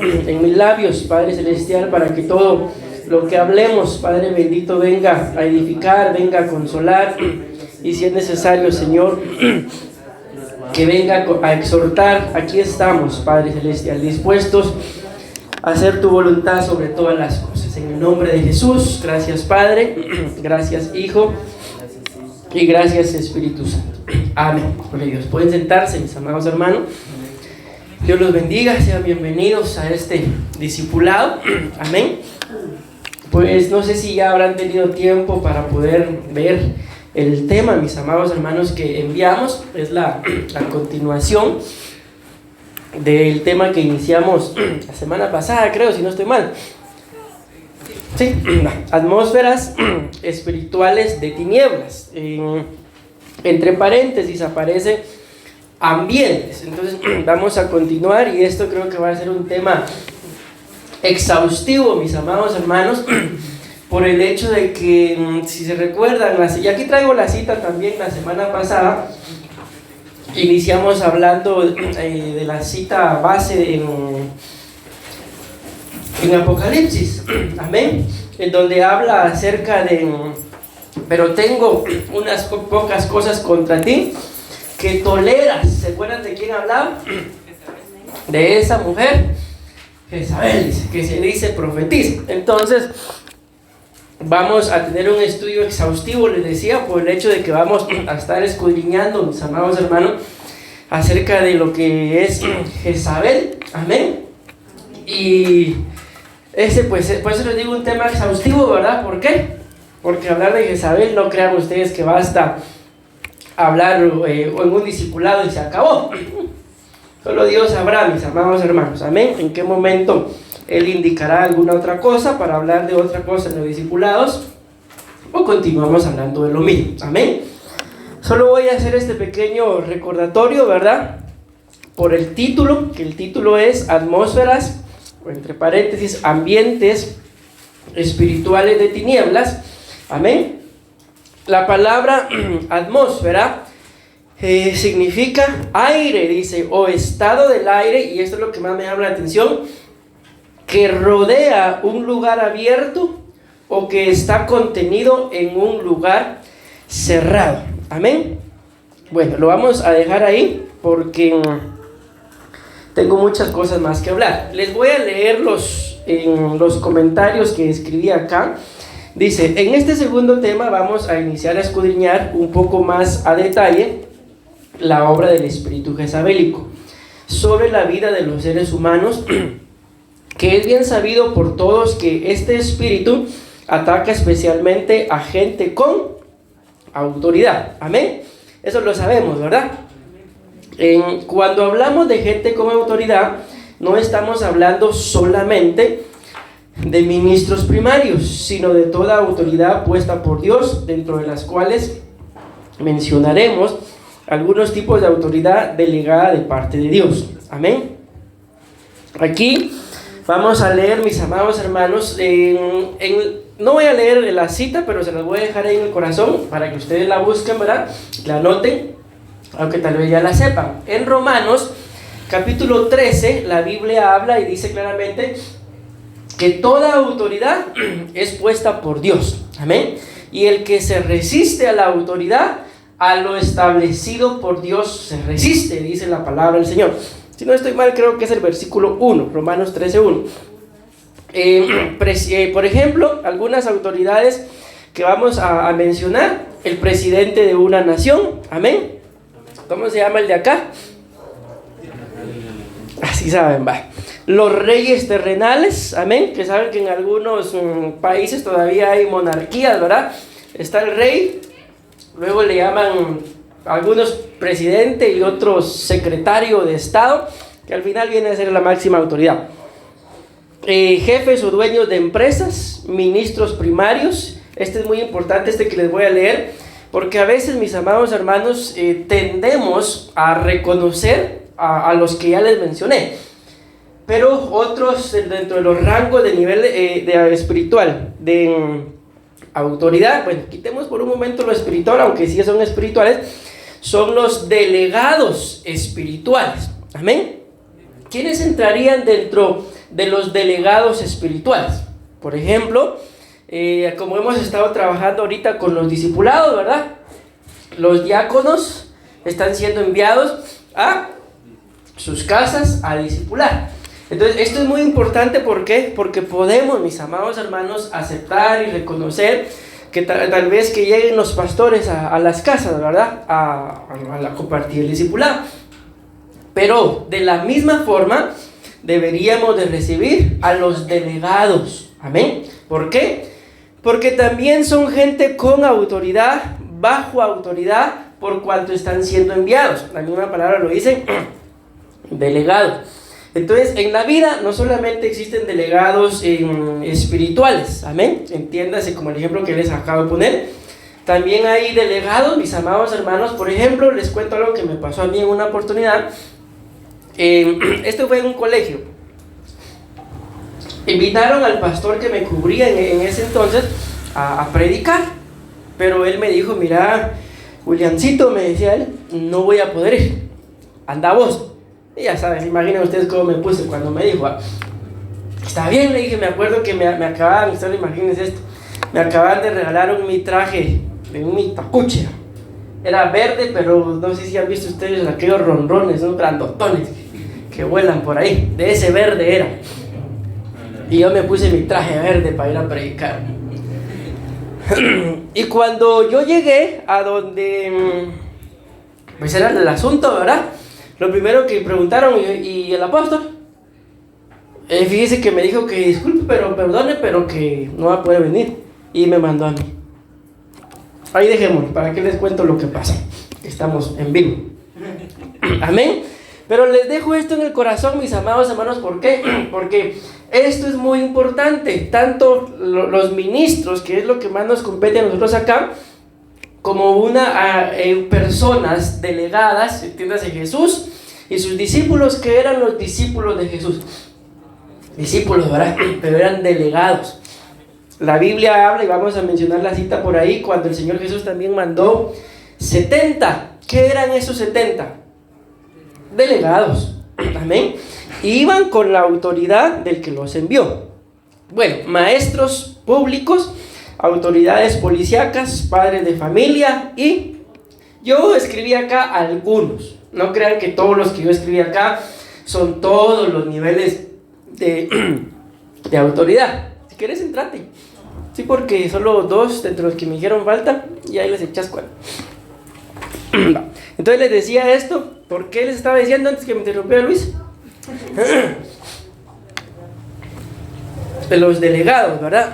en mis labios, Padre Celestial, para que todo lo que hablemos, Padre bendito, venga a edificar, venga a consolar, y si es necesario, Señor, que venga a exhortar. Aquí estamos, Padre Celestial, dispuestos a hacer tu voluntad sobre todas las cosas. En el nombre de Jesús, gracias Padre, gracias Hijo, y gracias Espíritu Santo. Amén. Gloria a Dios. Pueden sentarse, mis amados hermanos. Dios los bendiga, sean bienvenidos a este discipulado. Amén. Pues no sé si ya habrán tenido tiempo para poder ver el tema, mis amados hermanos, que enviamos. Es la continuación del tema que iniciamos la semana pasada, creo, si no estoy mal. Sí, atmósferas espirituales de tinieblas. Entre paréntesis aparece ambientes. Entonces vamos a continuar, y esto creo que va a ser un tema exhaustivo, mis amados hermanos, por el hecho de que, si se recuerdan, y aquí traigo la cita también, la semana pasada iniciamos hablando de la cita base en Apocalipsis, amén, en donde habla acerca de: pero tengo unas pocas cosas contra ti, que toleras. ¿Se acuerdan de quién hablaba? De esa mujer, Jezabel, que se dice profetiza. Entonces vamos a tener un estudio exhaustivo, les decía, por el hecho de que vamos a estar escudriñando, mis amados hermanos, acerca de lo que es Jezabel, amén. Y ese, pues, por eso les digo, un tema exhaustivo, ¿verdad? ¿Por qué? Porque hablar de Jezabel, no crean ustedes que basta hablar en un discipulado y se acabó. Solo Dios sabrá, mis amados hermanos, amén, en qué momento Él indicará alguna otra cosa para hablar de otra cosa en los discipulados, o continuamos hablando de lo mismo, amén. Solo voy a hacer este pequeño recordatorio, ¿verdad? Por el título, que el título es Atmósferas, o entre paréntesis, ambientes espirituales de tinieblas, amén. La palabra atmósfera significa aire, dice, o estado del aire, y esto es lo que más me llama la atención, que rodea un lugar abierto o que está contenido en un lugar cerrado, amén. Bueno, lo vamos a dejar ahí porque tengo muchas cosas más que hablar. Les voy a leer en los comentarios que escribí acá. Dice: en este segundo tema vamos a iniciar a escudriñar un poco más a detalle la obra del espíritu jezabélico sobre la vida de los seres humanos, que es bien sabido por todos que este espíritu ataca especialmente a gente con autoridad, amén. Eso lo sabemos, ¿verdad? Cuando hablamos de gente con autoridad, no estamos hablando solamente de ministros primarios, sino de toda autoridad puesta por Dios, dentro de las cuales mencionaremos algunos tipos de autoridad delegada de parte de Dios, amén. Aquí vamos a leer, mis amados hermanos, no voy a leer la cita, pero se las voy a dejar ahí en el corazón para que ustedes la busquen, ¿verdad? La anoten, aunque tal vez ya la sepan. En Romanos capítulo 13, la Biblia habla y dice claramente que toda autoridad es puesta por Dios, amén. Y el que se resiste a la autoridad, a lo establecido por Dios se resiste, dice la palabra del Señor. Si no estoy mal, creo que es el versículo 1, Romanos 13:1. Por ejemplo, algunas autoridades que vamos a mencionar: el presidente de una nación, amén. ¿Cómo se llama el de acá? Así saben, va. Los reyes terrenales, amén, que saben que en algunos países todavía hay monarquías, ¿verdad? Está el rey, luego le llaman algunos presidente y otros secretario de Estado, que al final viene a ser la máxima autoridad. Jefes o dueños de empresas, ministros primarios. Este es muy importante, este que les voy a leer, porque a veces, mis amados hermanos, tendemos a reconocer a los que ya les mencioné, pero otros dentro de los rangos de nivel de espiritual, de autoridad, bueno, quitemos por un momento lo espiritual, aunque sí son espirituales, son los delegados espirituales, amén. ¿Quiénes entrarían dentro de los delegados espirituales. Por ejemplo, como hemos estado trabajando ahorita con los discipulados, ¿verdad? Los diáconos están siendo enviados a sus casas a discipular. Entonces, esto es muy importante, ¿por qué? Porque podemos, mis amados hermanos, aceptar y reconocer que tal vez que lleguen los pastores a las casas, ¿verdad? A compartir el discipulado. Pero de la misma forma deberíamos de recibir a los delegados. Amén. ¿Por qué? Porque también son gente con autoridad, bajo autoridad, por cuanto están siendo enviados. La misma palabra lo dice, delegado. Entonces, en la vida no solamente existen delegados espirituales, amén, entiéndase como el ejemplo que les acabo de poner, también hay delegados, mis amados hermanos. Por ejemplo, les cuento algo que me pasó a mí en una oportunidad. Esto fue en un colegio. Invitaron al pastor que me cubría en ese entonces a predicar, pero él me dijo, mira, Williamcito, me decía él, no voy a poder ir, anda vos. Y ya saben, imaginen ustedes cómo me puse cuando me dijo, está bien, le dije, me acuerdo que me acababan, solo imagínense esto, me acaban de regalar mi traje de mi tacuche, era verde, pero no sé si han visto ustedes aquellos ronrones, ¿no? Grandotones que vuelan por ahí, de ese verde era, y yo me puse mi traje verde para ir a predicar. Y cuando yo llegué a donde, pues era el asunto, ¿verdad? Lo primero que preguntaron, ¿y el apóstol? Fíjese que me dijo que disculpe, pero perdone, pero que no va a poder venir. Y me mandó a mí. Ahí dejémoslo, ¿para qué les cuento lo que pasa? Estamos en vivo. Amén. Pero les dejo esto en el corazón, mis amados hermanos. ¿Por qué? Porque esto es muy importante. Tanto los ministros, que es lo que más nos compete a nosotros acá, como personas delegadas, entiéndase, Jesús y sus discípulos, que eran los discípulos de Jesús. Discípulos, ¿verdad? Pero eran delegados. La Biblia habla, y vamos a mencionar la cita por ahí, cuando el Señor Jesús también mandó 70. ¿Qué eran esos 70? Delegados. Amén. Y iban con la autoridad del que los envió. Bueno, maestros públicos, autoridades policíacas, padres de familia, y yo escribí acá algunos. No crean que todos los que yo escribí acá son todos los niveles de autoridad. Si quieres, entrate. Sí, porque solo 2 de los que me dijeron falta, y ahí les echas cuenta. Entonces les decía esto. ¿Por qué les estaba diciendo antes que me interrumpiera Luis? De los delegados, ¿verdad?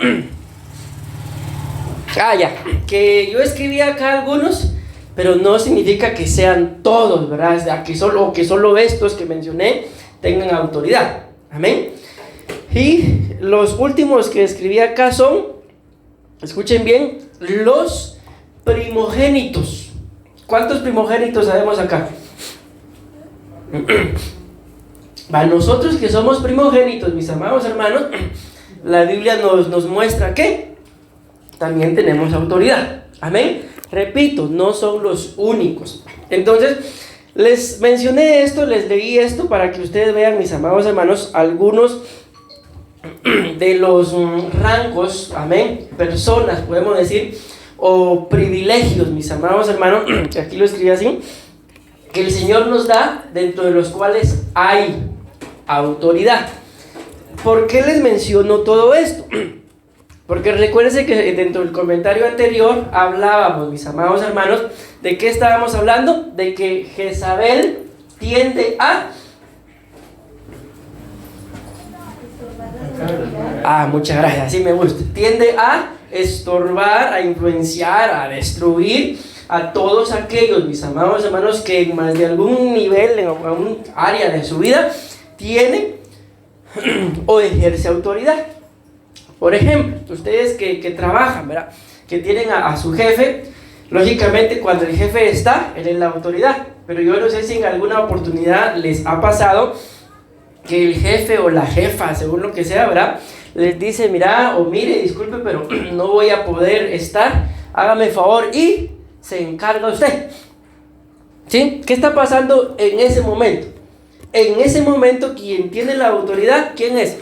Ya, que yo escribí acá algunos, pero no significa que sean todos, ¿verdad? O sea, que solo estos que mencioné tengan autoridad. Amén. Y los últimos que escribí acá son, escuchen bien, los primogénitos. ¿Cuántos primogénitos sabemos acá? Para nosotros que somos primogénitos, mis amados hermanos, la Biblia nos muestra que también tenemos autoridad. Amén. Repito, no son los únicos. Entonces, les mencioné esto, les leí esto para que ustedes vean, mis amados hermanos, algunos de los rangos, amén, personas, podemos decir, o privilegios, mis amados hermanos, que aquí lo escribí así, que el Señor nos da, dentro de los cuales hay autoridad. ¿Por qué les menciono todo esto? Porque recuérdense que dentro del comentario anterior hablábamos, mis amados hermanos, ¿de qué estábamos hablando? De que Jezabel tiende a... muchas gracias, así me gusta. Tiende a estorbar, a influenciar, a destruir a todos aquellos, mis amados hermanos, que en más de algún nivel, en algún área de su vida, tiene o ejerce autoridad. Por ejemplo, ustedes que trabajan, ¿verdad? Que tienen a su jefe, lógicamente cuando el jefe está, él es la autoridad. Pero yo no sé si en alguna oportunidad les ha pasado que el jefe o la jefa, según lo que sea, ¿verdad?, les dice, mira, o mire, disculpe, pero no voy a poder estar, hágame favor y se encarga usted. ¿Sí? ¿Qué está pasando en ese momento? en ese momento quien tiene la autoridad, ¿quién es?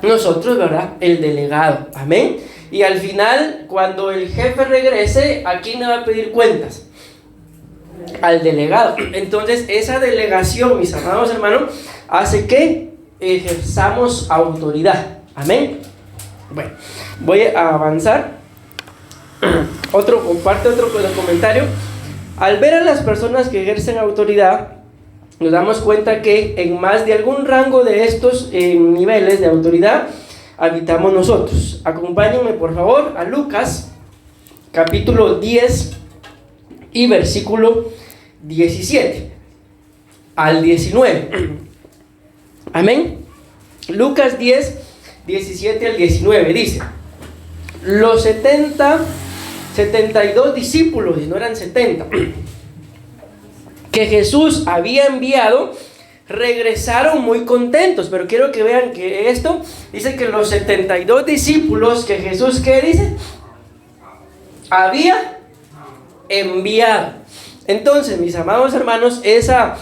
Nosotros, ¿verdad? El delegado. Amén. Y al final, cuando el jefe regrese, ¿a quién le va a pedir cuentas? Al delegado. Entonces, esa delegación, mis amados hermanos, hace que ejerzamos autoridad. Amén. Bueno, voy a avanzar. Comparte otro comentario. Al ver a las personas que ejercen autoridad, nos damos cuenta que en más de algún rango de estos niveles de autoridad habitamos nosotros. Acompáñenme por favor a Lucas capítulo 10 y versículo 17 al 19. Amén. Lucas 10, 17 al 19 dice: los 72 discípulos, y no eran 70, que Jesús había enviado, regresaron muy contentos. Pero quiero que vean que esto dice que los 72 discípulos que Jesús, ¿qué dice? Había enviado. Entonces, mis amados hermanos, esa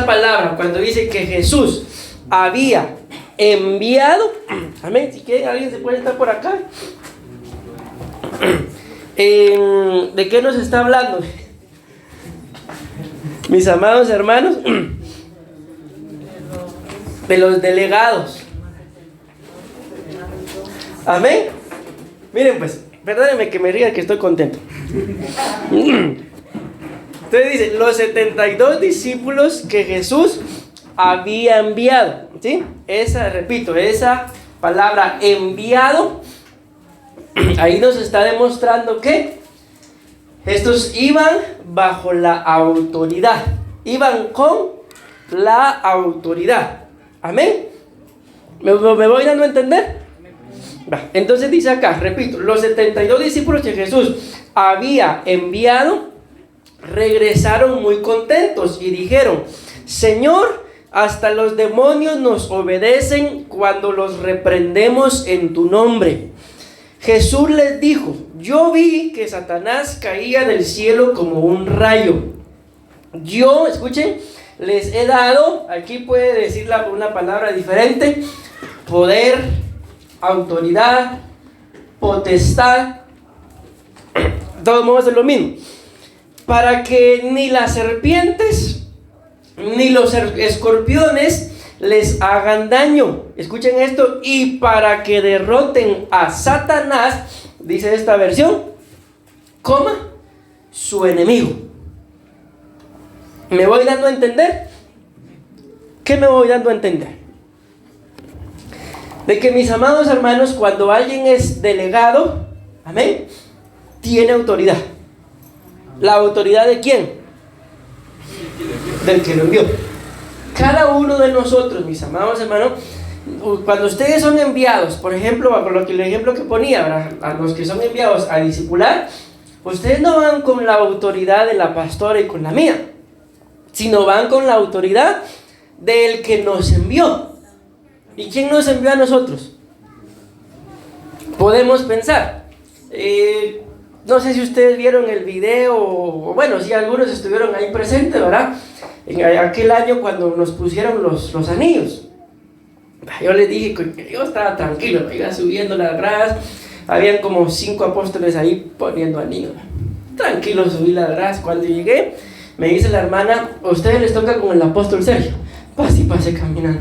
palabra, cuando dice que Jesús había enviado, amén. Si quieren, alguien se puede estar por acá. ¿De qué nos está hablando? Mis amados hermanos, de los delegados. Amén. Miren pues, perdónenme que me ría, que estoy contento. Entonces dice, los 72 discípulos que Jesús había enviado, ¿sí? Repito, esa palabra enviado, ahí nos está demostrando que estos iban bajo la autoridad, iban con la autoridad. Amén. ¿Me voy dando a entender? Entonces dice acá, repito, los 72 discípulos que Jesús había enviado regresaron muy contentos y dijeron: Señor, hasta los demonios nos obedecen cuando los reprendemos en tu nombre. Jesús les dijo: yo vi que Satanás caía del cielo como un rayo. Yo, escuchen, les he dado, aquí puede decir una palabra diferente, poder, autoridad, potestad, todos modos es lo mismo, para que ni las serpientes ni los escorpiones les hagan daño. Escuchen esto: y para que derroten a Satanás, dice esta versión, su enemigo. ¿Me voy dando a entender? ¿Qué me voy dando a entender? De que, mis amados hermanos, cuando alguien es delegado, amén, tiene autoridad. ¿La autoridad de quién? Del que lo envió. Cada uno de nosotros, mis amados hermanos, cuando ustedes son enviados, por ejemplo, con el ejemplo que ponía, ¿verdad?, a los que son enviados a discipular, ustedes no van con la autoridad de la pastora y con la mía, sino van con la autoridad del que nos envió. ¿Y quién nos envió a nosotros? Podemos pensar, no sé si ustedes vieron el video, o bueno, si algunos estuvieron ahí presentes, ¿verdad?, en aquel año cuando nos pusieron los anillos. Yo les dije que yo estaba tranquilo, iba subiendo las gradas, habían como 5 apóstoles ahí poniendo anillos. Tranquilo, subí las gradas. Cuando llegué, me dice la hermana: a ustedes les toca con el apóstol Sergio. Pase caminando.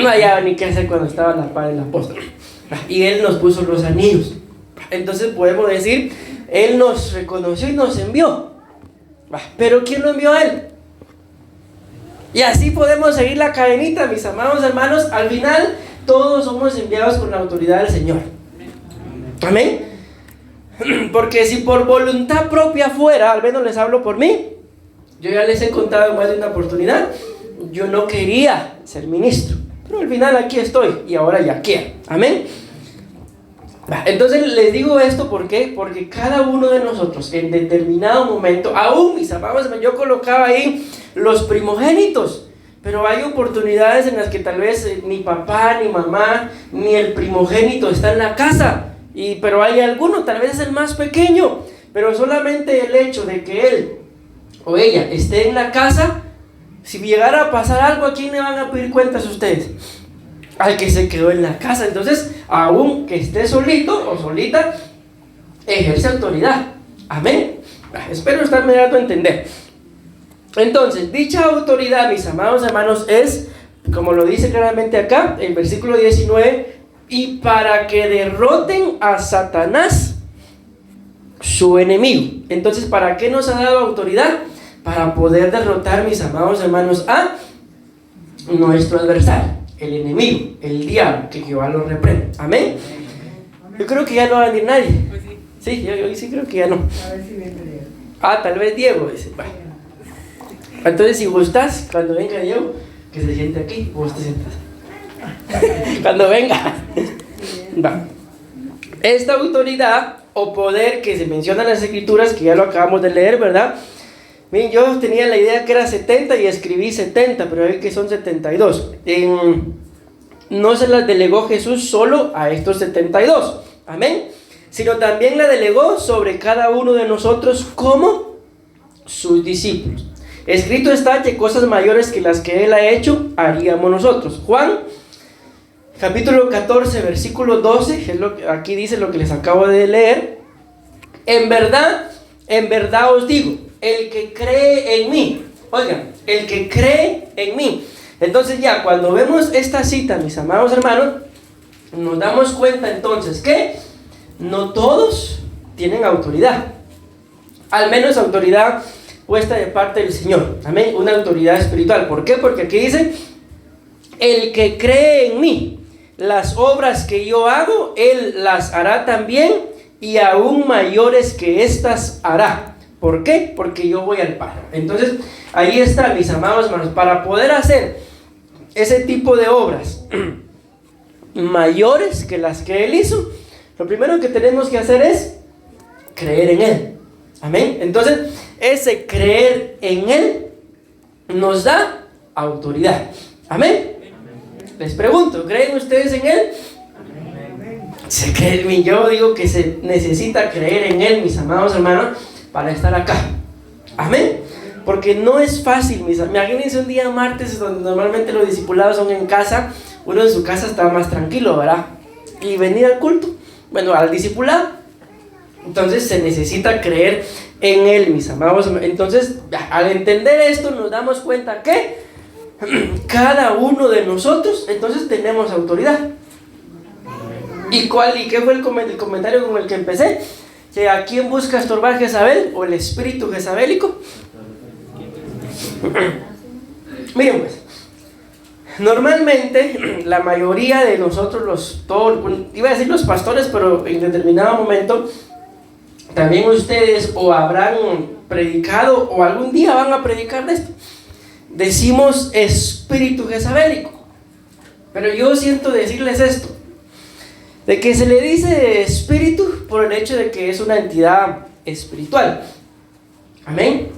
No hallaba ni qué hacer cuando estaba a la par del apóstol. Y él nos puso los anillos. Entonces podemos decir, él nos reconoció y nos envió. Pero ¿quién lo envió a él? Y así podemos seguir la cadenita, mis amados hermanos. Al final, todos somos enviados con la autoridad del Señor. Amén. Porque si por voluntad propia fuera, al menos les hablo por mí, yo ya les he contado en más de una oportunidad, yo no quería ser ministro, pero al final aquí estoy y ahora ya quiero. Amén. Entonces les digo esto, ¿por qué? Porque cada uno de nosotros en determinado momento, aún, mis amados, yo colocaba ahí los primogénitos, pero hay oportunidades en las que tal vez ni papá, ni mamá, ni el primogénito está en la casa, pero hay alguno, tal vez es el más pequeño, pero solamente el hecho de que él o ella esté en la casa, si llegara a pasar algo, ¿a quién le van a pedir cuentas ustedes? Al que se quedó en la casa. Entonces, aun que esté solito o solita, ejerce autoridad. Amén. Espero estarme dando a entender. Entonces, dicha autoridad, mis amados hermanos, es, como lo dice claramente acá, en versículo 19, y para que derroten a Satanás, su enemigo. Entonces, ¿para qué nos ha dado autoridad? Para poder derrotar, mis amados hermanos, a nuestro adversario, el enemigo, el diablo, que Jehová lo reprende. Amén. Yo creo que ya no va a venir nadie. Sí, yo sí creo que ya no. A ver si viene Diego. Tal vez Diego, dice. Va. Entonces, si gustas, cuando venga Diego, que se siente aquí, vos te sientas. Cuando venga. Va. Esta autoridad o poder que se menciona en las escrituras, que ya lo acabamos de leer, ¿verdad? Bien, yo tenía la idea que era 70 y escribí 70, pero hay que son 72. No se las delegó Jesús solo a estos 72, amén, sino también la delegó sobre cada uno de nosotros como sus discípulos. Escrito está que cosas mayores que las que Él ha hecho, haríamos nosotros. Juan, capítulo 14, versículo 12, es lo que, aquí dice lo que les acabo de leer. En verdad os digo, el que cree en mí, oigan, el que cree en mí. Entonces ya, cuando vemos esta cita, mis amados hermanos, nos damos cuenta entonces que no todos tienen autoridad. Al menos autoridad puesta de parte del Señor. Amén. Una autoridad espiritual. ¿Por qué? Porque aquí dice, el que cree en mí, las obras que yo hago, él las hará también, y aún mayores que estas hará. ¿Por qué? Porque yo voy al Padre. Entonces, ahí está, mis amados hermanos, para poder hacer ese tipo de obras mayores que las que Él hizo, lo primero que tenemos que hacer es creer en Él. Amén. Entonces, ese creer en Él nos da autoridad. Amén. Les pregunto, ¿creen ustedes en Él? Yo digo que se necesita creer en Él, mis amados hermanos, para estar acá. Amén. Porque no es fácil, imagínense un día martes donde normalmente los discipulados son en casa. Uno en su casa está más tranquilo, ¿verdad? Y venir al culto, bueno, al discipulado. Entonces se necesita creer en Él, mis amados. Entonces, al entender esto, nos damos cuenta que cada uno de nosotros, entonces tenemos autoridad. ¿Y qué fue el comentario con el que empecé? Que ¿a quién busca estorbar Jezabel? ¿O el espíritu jezabélico? Miren pues, normalmente la mayoría de nosotros iba a decir los pastores, pero en determinado momento también ustedes o habrán predicado o algún día van a predicar de esto. Decimos espíritu jezabélico, pero yo siento decirles esto, de que se le dice espíritu por el hecho de que es una entidad espiritual. Amén.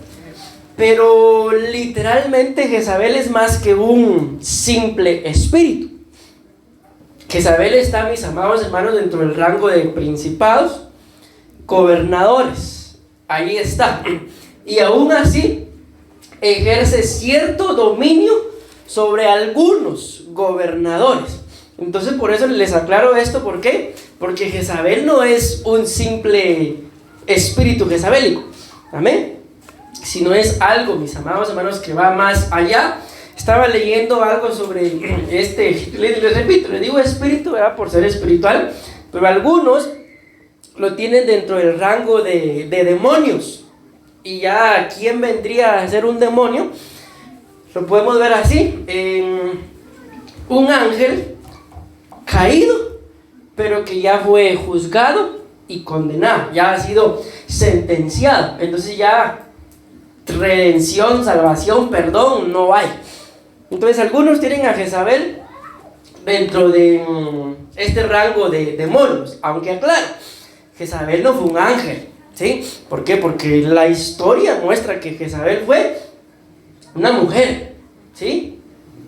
Pero literalmente Jezabel es más que un simple espíritu. Jezabel está, mis amados hermanos, dentro del rango de principados, gobernadores. Ahí está. Y aún así ejerce cierto dominio sobre algunos gobernadores. Entonces por eso les aclaro esto. ¿Por qué? Porque Jezabel no es un simple espíritu jezabélico. Amén. Sino es algo, mis amados hermanos, que va más allá. Estaba leyendo algo sobre les repito, les digo espíritu, ¿verdad? Por ser espiritual, pero algunos lo tienen dentro del rango de demonios. Y ya, ¿quién vendría a ser un demonio? Lo podemos ver así, un ángel caído, pero que ya fue juzgado y condenado, ya ha sido sentenciado. Entonces ya redención, salvación, perdón no hay. Entonces algunos tienen a Jezabel dentro de este rango de demonios, aunque aclaro, Jezabel no fue un ángel, ¿sí? ¿Por qué? Porque la historia muestra que Jezabel fue una mujer, ¿sí?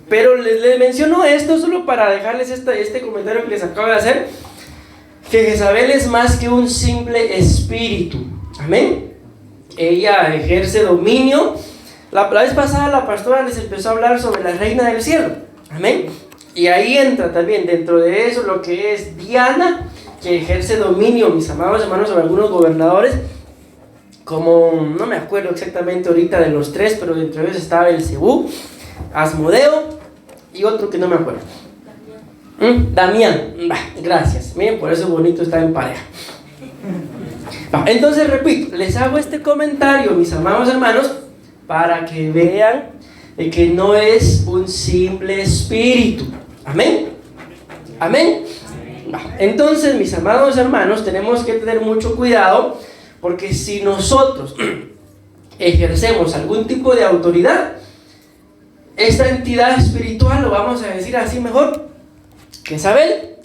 Pero les menciono esto solo para dejarles este comentario que les acabo de hacer, que Jezabel es más que un simple espíritu. Amén. ella ejerce dominio. La vez pasada la pastora les empezó a hablar sobre la reina del cielo. Amén. Y ahí entra también dentro de eso lo que es Diana, que ejerce dominio, mis amados hermanos, sobre algunos gobernadores, como no me acuerdo exactamente ahorita de los tres, pero dentro de ellos estaba Belcebú, Asmodeo y otro que no me acuerdo. Damián. Gracias. Miren, por eso bonito estar en pareja. Entonces repito, les hago este comentario, mis amados hermanos, para que vean que no es un simple espíritu. Amén. Amén. Entonces, mis amados hermanos, tenemos que tener mucho cuidado, porque si nosotros ejercemos algún tipo de autoridad, esta entidad espiritual, lo vamos a decir así mejor, Jezabel,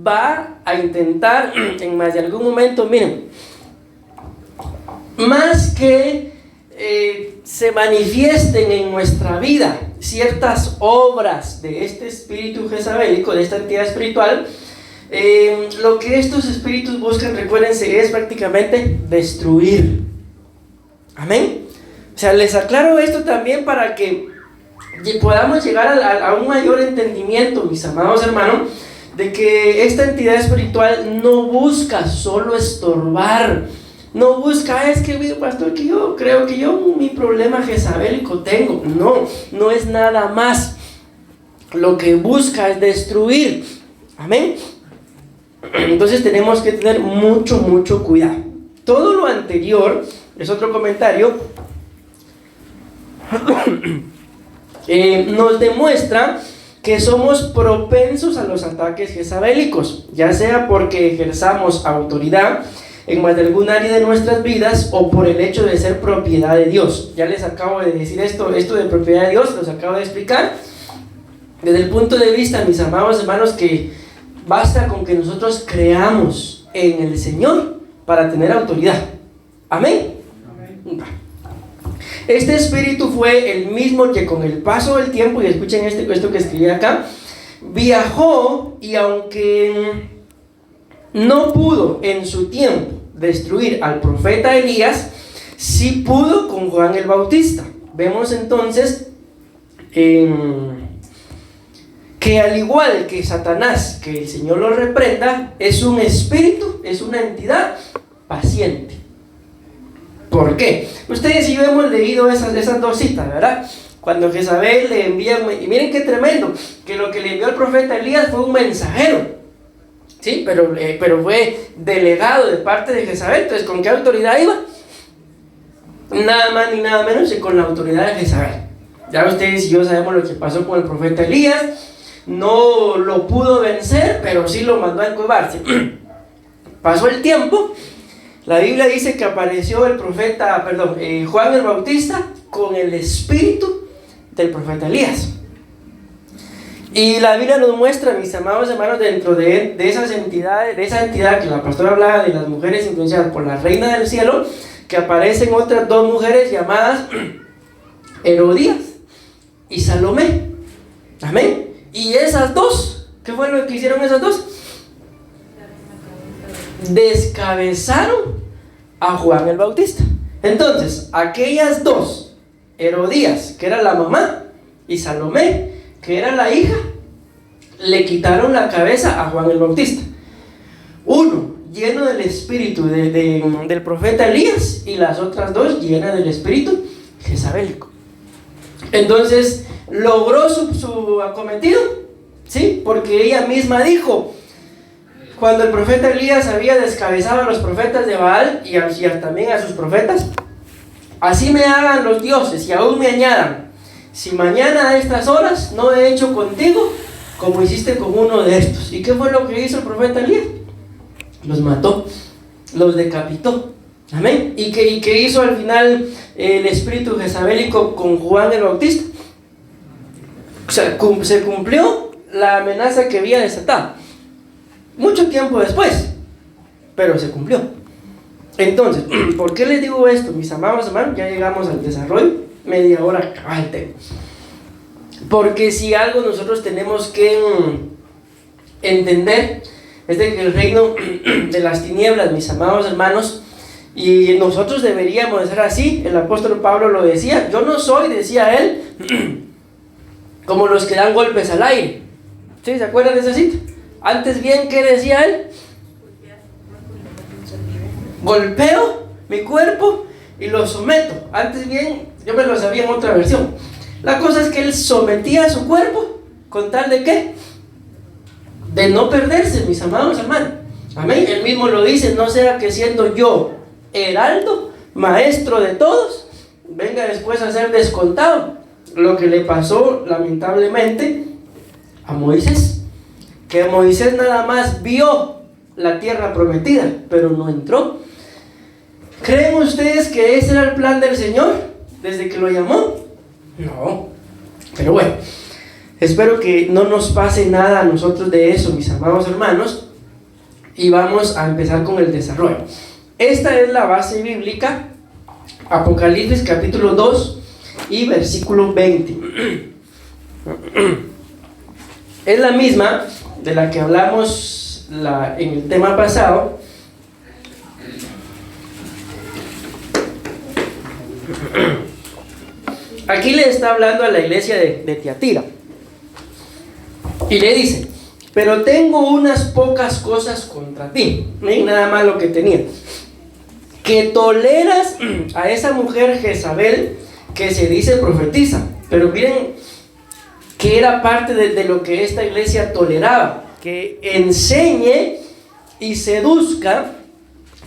va a intentar en más de algún momento, miren, más que se manifiesten en nuestra vida ciertas obras de este espíritu jezabélico, de esta entidad espiritual, lo que estos espíritus buscan, recuérdense, es prácticamente destruir. Amén. O sea, les aclaro esto también para que podamos llegar a un mayor entendimiento, mis amados hermanos, de que esta entidad espiritual no busca solo estorbar. No busca, es que pastor, que yo creo que yo mi problema jezabélico tengo. No es nada más. Lo que busca es destruir. Amén. Entonces tenemos que tener mucho cuidado. Todo lo anterior es otro comentario. Nos demuestra que somos propensos a los ataques jezabélicos, ya sea porque ejerzamos autoridad en más de algún área de nuestras vidas o por el hecho de ser propiedad de Dios. Ya les acabo de decir esto de propiedad de Dios, los acabo de explicar. Desde el punto de vista, mis amados hermanos, que basta con que nosotros creamos en el Señor para tener autoridad. Amén. Amén. Este espíritu fue el mismo que con el paso del tiempo, y escuchen esto que escribí acá, viajó, y aunque no pudo en su tiempo destruir al profeta Elías, sí pudo con Juan el Bautista. Vemos entonces que al igual que Satanás, que el Señor lo reprenda, es un espíritu, es una entidad paciente. ¿Por qué? Ustedes y yo hemos leído esas dos citas, ¿verdad? Cuando Jezabel le envía, y miren qué tremendo, que lo que le envió el profeta Elías fue un mensajero, ¿sí? Pero fue delegado de parte de Jezabel. Entonces, ¿con qué autoridad iba? Nada más ni nada menos que con la autoridad de Jezabel. Ya ustedes y yo sabemos lo que pasó con el profeta Elías. No lo pudo vencer, pero sí lo mandó a encuevarse. Pasó el tiempo. La Biblia dice que apareció Juan el Bautista con el espíritu del profeta Elías. Y la Biblia nos muestra, mis amados hermanos, dentro de esas entidades, de esa entidad que la pastora hablaba de las mujeres influenciadas por la reina del cielo, que aparecen otras dos mujeres llamadas Herodías y Salomé. Amén. Y esas dos, ¿qué fue lo que hicieron esas dos? Descabezaron a Juan el Bautista. Entonces, aquellas dos, Herodías, que era la mamá, y Salomé, que era la hija, le quitaron la cabeza a Juan el Bautista. Uno lleno del espíritu del profeta Elías, y las otras dos llenas del espíritu jezabélico. Entonces logró su acometido, ¿sí? Porque ella misma dijo, cuando el profeta Elías había descabezado a los profetas de Baal y también a sus profetas, así me hagan los dioses y aún me añadan, si mañana a estas horas no he hecho contigo como hiciste con uno de estos. ¿Y qué fue lo que hizo el profeta Elías? Los mató, los decapitó. Amén. ¿Y qué hizo al final el espíritu jezabélico con Juan el Bautista? O sea, se cumplió la amenaza que había desatado mucho tiempo después, pero se cumplió. Entonces, ¿por qué les digo esto, mis amados hermanos? Ya llegamos al desarrollo, media hora cabal tengo. Porque si algo nosotros tenemos que entender es de que el reino de las tinieblas, mis amados hermanos, Y nosotros deberíamos de ser así. El apóstol Pablo lo decía. Yo no soy, decía él, como los que dan golpes al aire. ¿Sí? ¿Se acuerdan de esa cita? Antes bien, ¿qué decía él? Golpeo mi cuerpo y lo someto. Antes bien, yo me lo sabía en otra versión. La cosa es que él sometía a su cuerpo con tal de ¿qué? De no perderse, mis amados hermanos. Amén. Él mismo lo dice: no sea que siendo yo heraldo, maestro de todos, venga después a ser descontado. Lo que le pasó lamentablemente a Moisés, que Moisés nada más vio la tierra prometida, pero no entró. ¿Creen ustedes que ese era el plan del Señor desde que lo llamó? No. Pero bueno, espero que no nos pase nada a nosotros de eso, mis amados hermanos, y vamos a empezar con el desarrollo. Esta es la base bíblica, Apocalipsis capítulo 2 y versículo 20. Es la misma de la que hablamos en el tema pasado. Aquí le está hablando a la iglesia de Tiatira y le dice: pero tengo unas pocas cosas contra ti. Miren nada más lo que tenía: que toleras a esa mujer Jezabel, que se dice profetiza. Pero miren que era parte de lo que esta iglesia toleraba: que enseñe y seduzca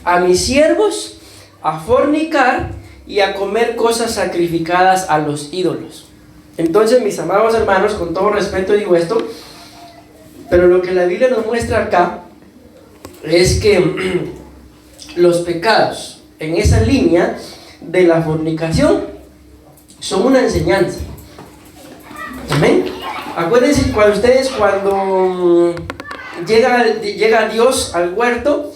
a mis siervos a fornicar y a comer cosas sacrificadas a los ídolos. Entonces, mis amados hermanos, con todo respeto digo esto, pero lo que la Biblia nos muestra acá es que los pecados en esa línea de la fornicación son una enseñanza. Amén. Acuérdense cuando llega Dios al huerto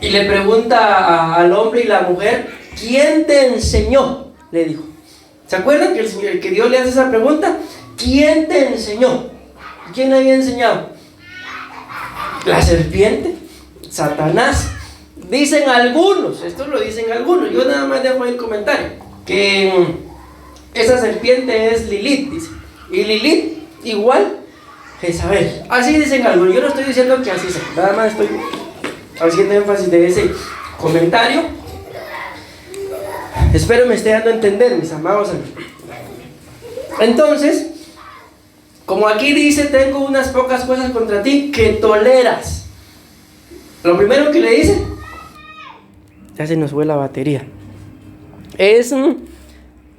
y le pregunta al hombre y la mujer: ¿quién te enseñó? Le dijo. ¿Se acuerdan que Dios le hace esa pregunta? ¿Quién te enseñó? ¿Quién le había enseñado? La serpiente, Satanás. Dicen algunos, esto lo dicen algunos, yo nada más dejo ahí el comentario, que esa serpiente es Lilith, dice. Y Lilith igual Jezabel. Así dicen algunos. Yo no estoy diciendo que así sea, nada más estoy haciendo énfasis de ese comentario. Espero me esté dando a entender, mis amados amigos. Entonces, como aquí dice: tengo unas pocas cosas contra ti que toleras. Lo primero que le dice, ya se nos fue la batería, es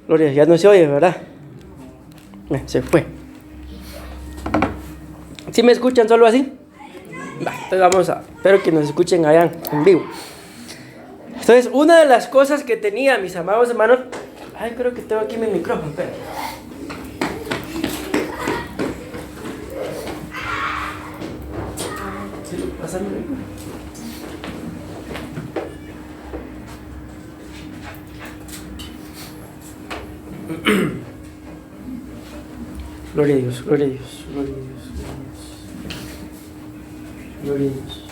Gloria, ya no se oye, ¿verdad? Se fue. ¿Sí me escuchan solo así? Entonces espero que nos escuchen allá en vivo. Entonces, una de las cosas que tenía, mis amados hermanos, creo que tengo aquí mi micrófono, espera. Gloria a Dios, gloria a Dios, gloria a Dios, gloria a Dios.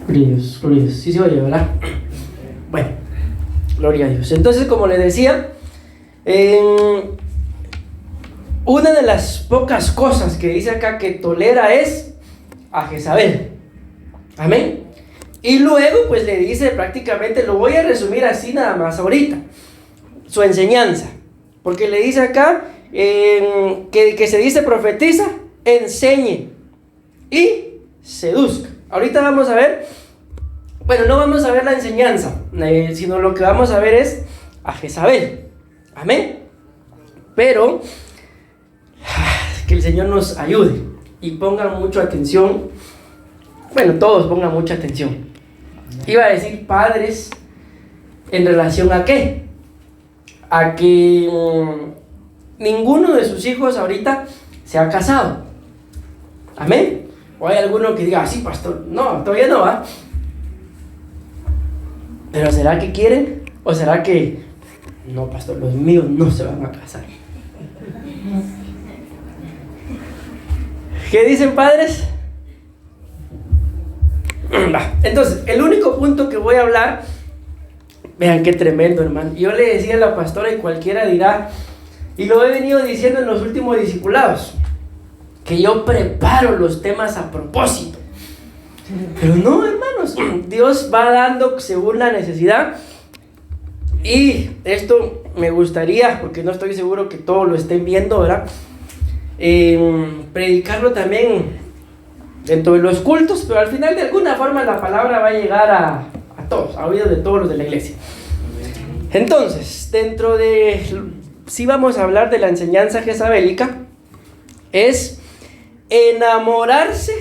Gloria a Dios, gloria a Dios. Sí se oye, ¿verdad? Bueno, gloria a Dios. Entonces, como le decía, una de las pocas cosas que dice acá que tolera es a Jezabel. Amén. Y luego pues le dice prácticamente, lo voy a resumir así nada más ahorita, su enseñanza, porque le dice acá que se dice profetiza, enseñe y seduzca. Ahorita vamos a ver, bueno, no vamos a ver la enseñanza, sino lo que vamos a ver es a Jezabel. Amén. Pero que el Señor nos ayude y pongan mucha atención. Bueno, todos pongan mucha atención. Iba a decir padres, ¿en relación a qué? A que ninguno de sus hijos ahorita se ha casado. Amén. O hay alguno que diga, sí, pastor, no, todavía no va. Pero ¿será que quieren? ¿O será que no, pastor, los míos no se van a casar? ¿Qué dicen, padres? Entonces, el único punto que voy a hablar, vean qué tremendo, hermano. Yo le decía a la pastora y cualquiera dirá, y lo he venido diciendo en los últimos discipulados, que yo preparo los temas a propósito. Pero no, hermanos, Dios va dando según la necesidad. Y esto me gustaría, porque no estoy seguro que todos lo estén viendo, ¿verdad? Predicarlo también dentro de los cultos, pero al final de alguna forma la palabra va a llegar a todos, a oídos de todos los de la iglesia. Entonces, dentro de, si vamos a hablar de la enseñanza jezabélica, es enamorarse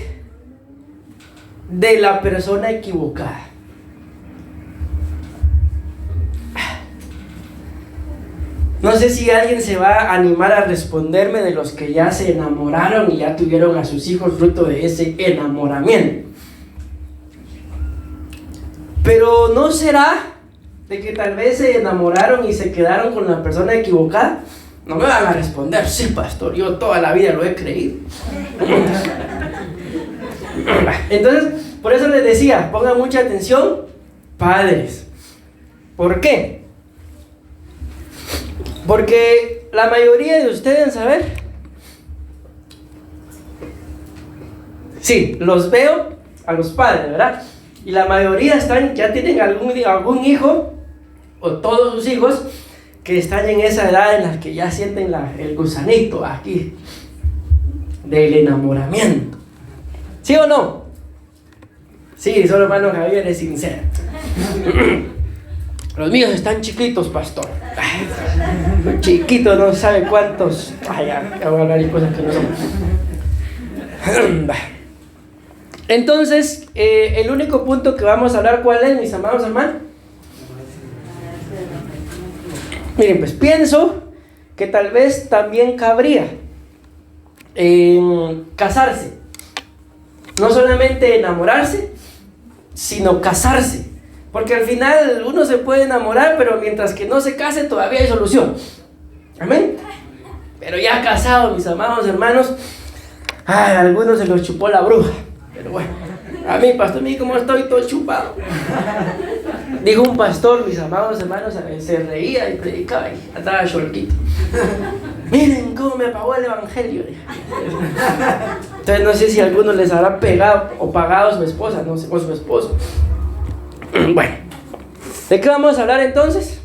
de la persona equivocada. No sé si alguien se va a animar a responderme de los que ya se enamoraron y ya tuvieron a sus hijos fruto de ese enamoramiento. Pero ¿no será de que tal vez se enamoraron y se quedaron con la persona equivocada? No me van a responder, sí, pastor, yo toda la vida lo he creído. Entonces, por eso les decía, pongan mucha atención, padres. ¿Por qué? Porque la mayoría de ustedes, a ver, sí, los veo a los padres, ¿verdad? Y la mayoría ya tienen algún hijo, o todos sus hijos, que están en esa edad en la que ya sienten el gusanito aquí, del enamoramiento. ¿Sí o no? Sí, solo hermano Javier es sincero. Los míos están chiquitos, pastor. Chiquitos, no sabe cuántos. Ay, ya voy a hablar de cosas que no son. Entonces, el único punto que vamos a hablar, ¿cuál es, mis amados hermanos? Miren, pues pienso que tal vez también cabría casarse. No solamente enamorarse, sino casarse. Porque al final uno se puede enamorar, pero mientras que no se case todavía hay solución. Amén. Pero ya casado, mis amados hermanos, a algunos se los chupó la bruja. Pero bueno, a mí, pastor, mire cómo estoy todo chupado. Dijo un pastor, mis amados hermanos, se reía y predicaba y andaba cholquito. Miren cómo me apagó el evangelio. Entonces no sé si a algunos les habrá pegado o pagado su esposa, no sé, o su esposo. Bueno, ¿de qué vamos a hablar entonces?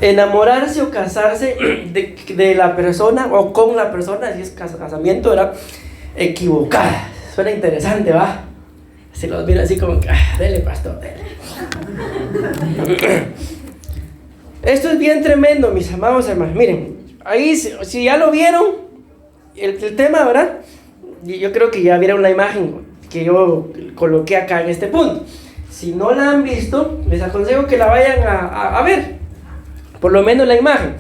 Enamorarse o casarse de la persona o con la persona, si es casamiento, era equivocada. Suena interesante, ¿va? Se los mira así como que, dele, pastor, dele. Esto es bien tremendo, mis amados hermanos. Miren, ahí, si ya lo vieron, el tema, ¿verdad? Yo creo que ya vieron la imagen que yo coloqué acá en este punto. Si no la han visto, les aconsejo que la vayan a ver, por lo menos la imagen.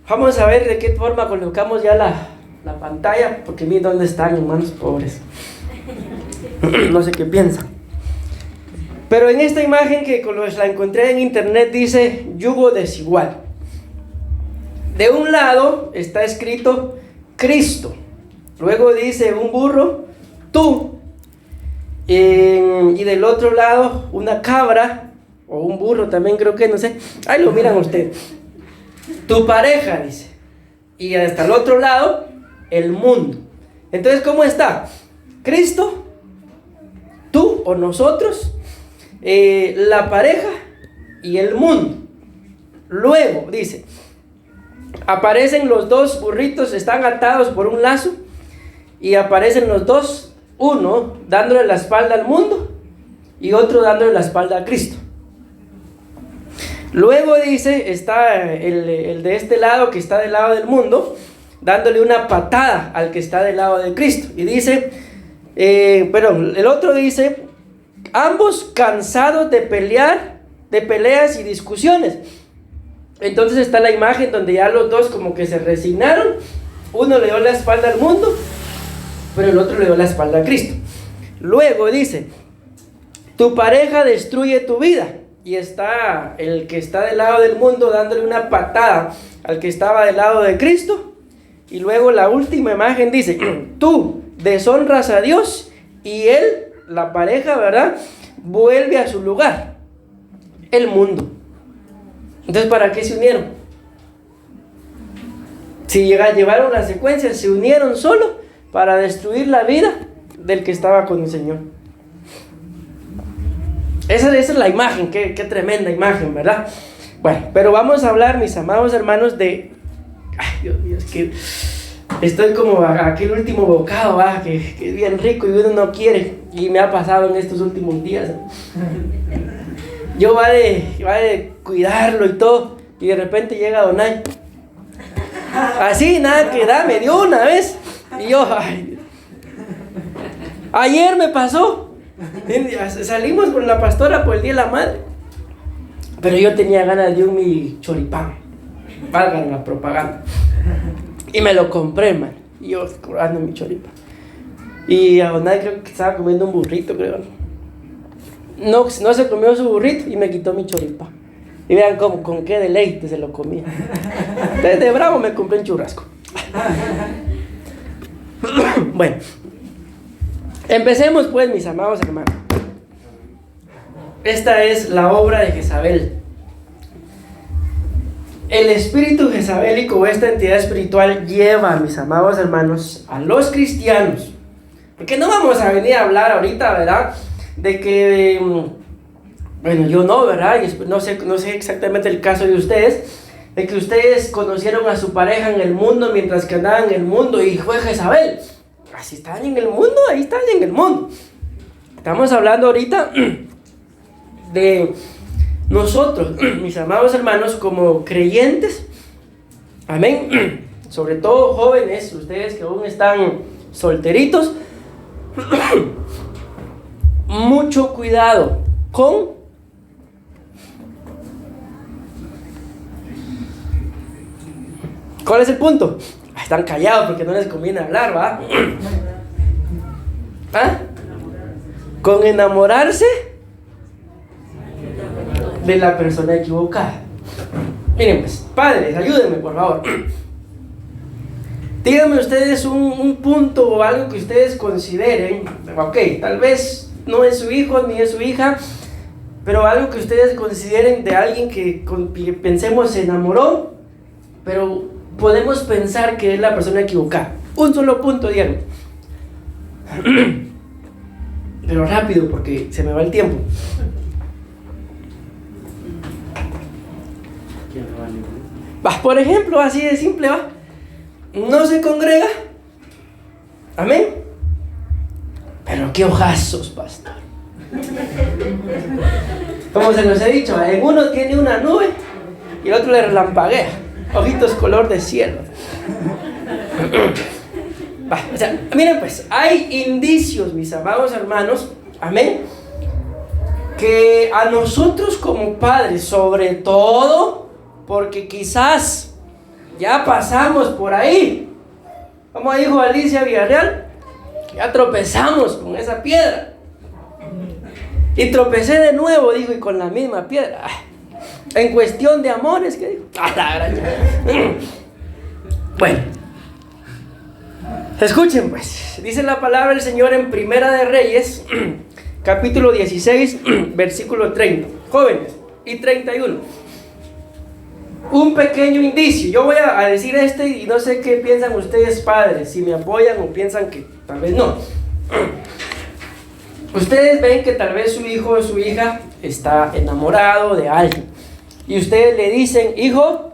Vamos a ver de qué forma colocamos ya la pantalla, porque miren dónde están, hermanos pobres. No sé qué piensan. Pero en esta imagen que la encontré en internet dice yugo desigual. De un lado está escrito Cristo, luego dice un burro, tú. Y del otro lado una cabra o un burro también, creo que, no sé, ahí lo miran ustedes, tu pareja, dice, y hasta el otro lado el mundo. Entonces, ¿cómo está? Cristo, tú o nosotros, la pareja y el mundo. Luego dice, aparecen los dos burritos, están atados por un lazo, y aparecen los dos, uno dándole la espalda al mundo y otro dándole la espalda a Cristo. Luego dice, está el de este lado, que está del lado del mundo, dándole una patada al que está del lado de Cristo. Y dice, el otro dice, ambos cansados de peleas y discusiones. Entonces está la imagen donde ya los dos como que se resignaron. Uno le dio la espalda al mundo, pero el otro le dio la espalda a Cristo. Luego dice, tu pareja destruye tu vida. Y está el que está del lado del mundo dándole una patada al que estaba del lado de Cristo. Y luego la última imagen dice, tú deshonras a Dios y él, la pareja, ¿verdad?, vuelve a su lugar, el mundo. Entonces, ¿para qué se unieron? Si llevaron la secuencia, se unieron solo para destruir la vida del que estaba con el Señor. Esa es la imagen, qué tremenda imagen, ¿verdad? Bueno, pero vamos a hablar, mis amados hermanos, de... Ay, Dios mío, es que estoy como aquel último bocado, que es bien rico y uno no quiere. Y me ha pasado en estos últimos días. Yo va de cuidarlo y todo, y de repente llega Donay. Así, nada que da, me dio una vez. Y yo, ay, ayer me pasó. Salimos con la pastora por el Día de la Madre. Pero yo tenía ganas de mi choripán. Valgan la propaganda. Y me lo compré, man. Y yo curando mi choripán. Y a Donay creo que estaba comiendo un burrito, creo. No se comió su burrito y me quitó mi choripán. Y vean con qué deleite se lo comía. Desde bravo me compré un churrasco. Bueno, empecemos pues, mis amados hermanos. Esta es la obra de Jezabel. El espíritu jezabélico, esta entidad espiritual, lleva, mis amados hermanos, a los cristianos. Porque no vamos a venir a hablar ahorita, ¿verdad?, de que, bueno, yo no, ¿verdad? Y no sé exactamente el caso de ustedes, de que ustedes conocieron a su pareja en el mundo mientras que andaban en el mundo y fue Jezabel. Así están en el mundo, ahí están en el mundo. Estamos hablando ahorita de nosotros, mis amados hermanos, como creyentes, amén, sobre todo jóvenes, ustedes que aún están solteritos, mucho cuidado con ¿cuál es el punto? Están callados porque no les conviene hablar, ¿va? ¿Ah? Con enamorarse de la persona equivocada. Miren pues, padres, ayúdenme por favor. Díganme ustedes un punto o algo que ustedes consideren, ok, tal vez no es su hijo ni es su hija, pero algo que ustedes consideren de alguien que pensemos se enamoró, pero podemos pensar que es la persona equivocada. Un solo punto, díganme. Pero rápido porque se me va el tiempo. Va, por ejemplo, así de simple, va. No se congrega. Amén. Pero qué ojazos, pastor. Como se los he dicho, en uno tiene una nube y el otro le relampaguea. Ojitos color de cielo. O sea, miren pues, hay indicios, mis amados hermanos, amén, que a nosotros como padres, sobre todo, porque quizás ya pasamos por ahí, como dijo Alicia Villarreal, ya tropezamos con esa piedra. Y tropecé de nuevo, dijo, y con la misma piedra. En cuestión de amores, ¿qué dijo? Bueno, escuchen pues, dice la palabra del Señor en Primera de Reyes, capítulo 16, versículo 30, jóvenes, y 31. Un pequeño indicio. Yo voy a decir y no sé qué piensan ustedes, padres, si me apoyan o piensan que tal vez no. Ustedes ven que tal vez su hijo o su hija está enamorado de alguien y ustedes le dicen, hijo,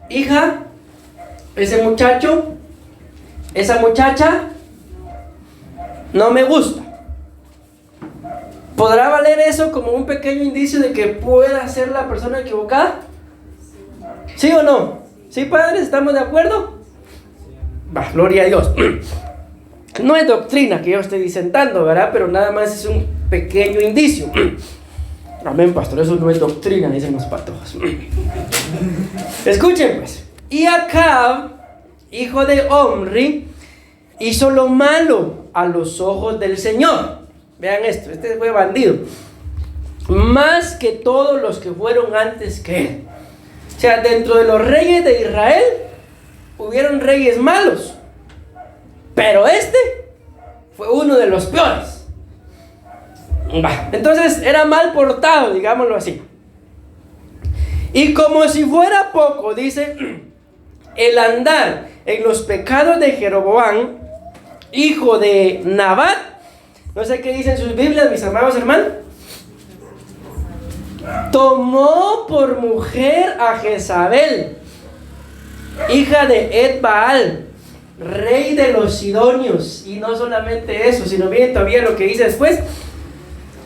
hija, ese muchacho, esa muchacha no me gusta. ¿Podrá valer eso como un pequeño indicio de que pueda ser la persona equivocada? ¿Sí o no? ¿Sí, padres? ¿Estamos de acuerdo? Va, gloria a Dios. No es doctrina que yo estoy disentando, ¿verdad? Pero nada más es un pequeño indicio. Amén, pastor, eso no es doctrina, dicen los patojos. Escuchen pues. Y Acab, hijo de Omri, hizo lo malo a los ojos del Señor. Vean esto, este fue bandido. Más que todos los que fueron antes que él. O sea, dentro de los reyes de Israel hubieron reyes malos, pero este fue uno de los peores. Entonces era mal portado, digámoslo así. Y como si fuera poco, dice, el andar en los pecados de Jeroboam, hijo de Nabat. No sé qué dicen sus Biblias, mis amados hermanos. Tomó por mujer a Jezabel, hija de Ed-Baal, rey de los sidonios. Y no solamente eso, sino miren todavía lo que dice después.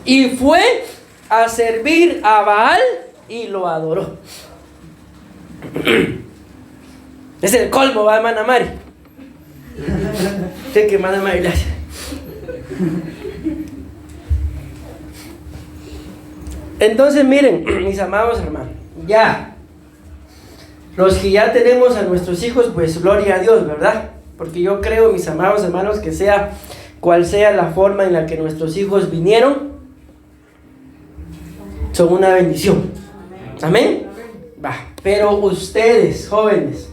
Y fue a servir a Baal y lo adoró. Es el colmo, va, hermana Mari. Sé que hermana Mari, gracias. Entonces miren, mis amados hermanos, ya los que ya tenemos a nuestros hijos, pues gloria a Dios, ¿verdad? Porque yo creo, mis amados hermanos, que sea cual sea la forma en la que nuestros hijos vinieron, son una bendición. Amén. Va. Pero ustedes, jóvenes,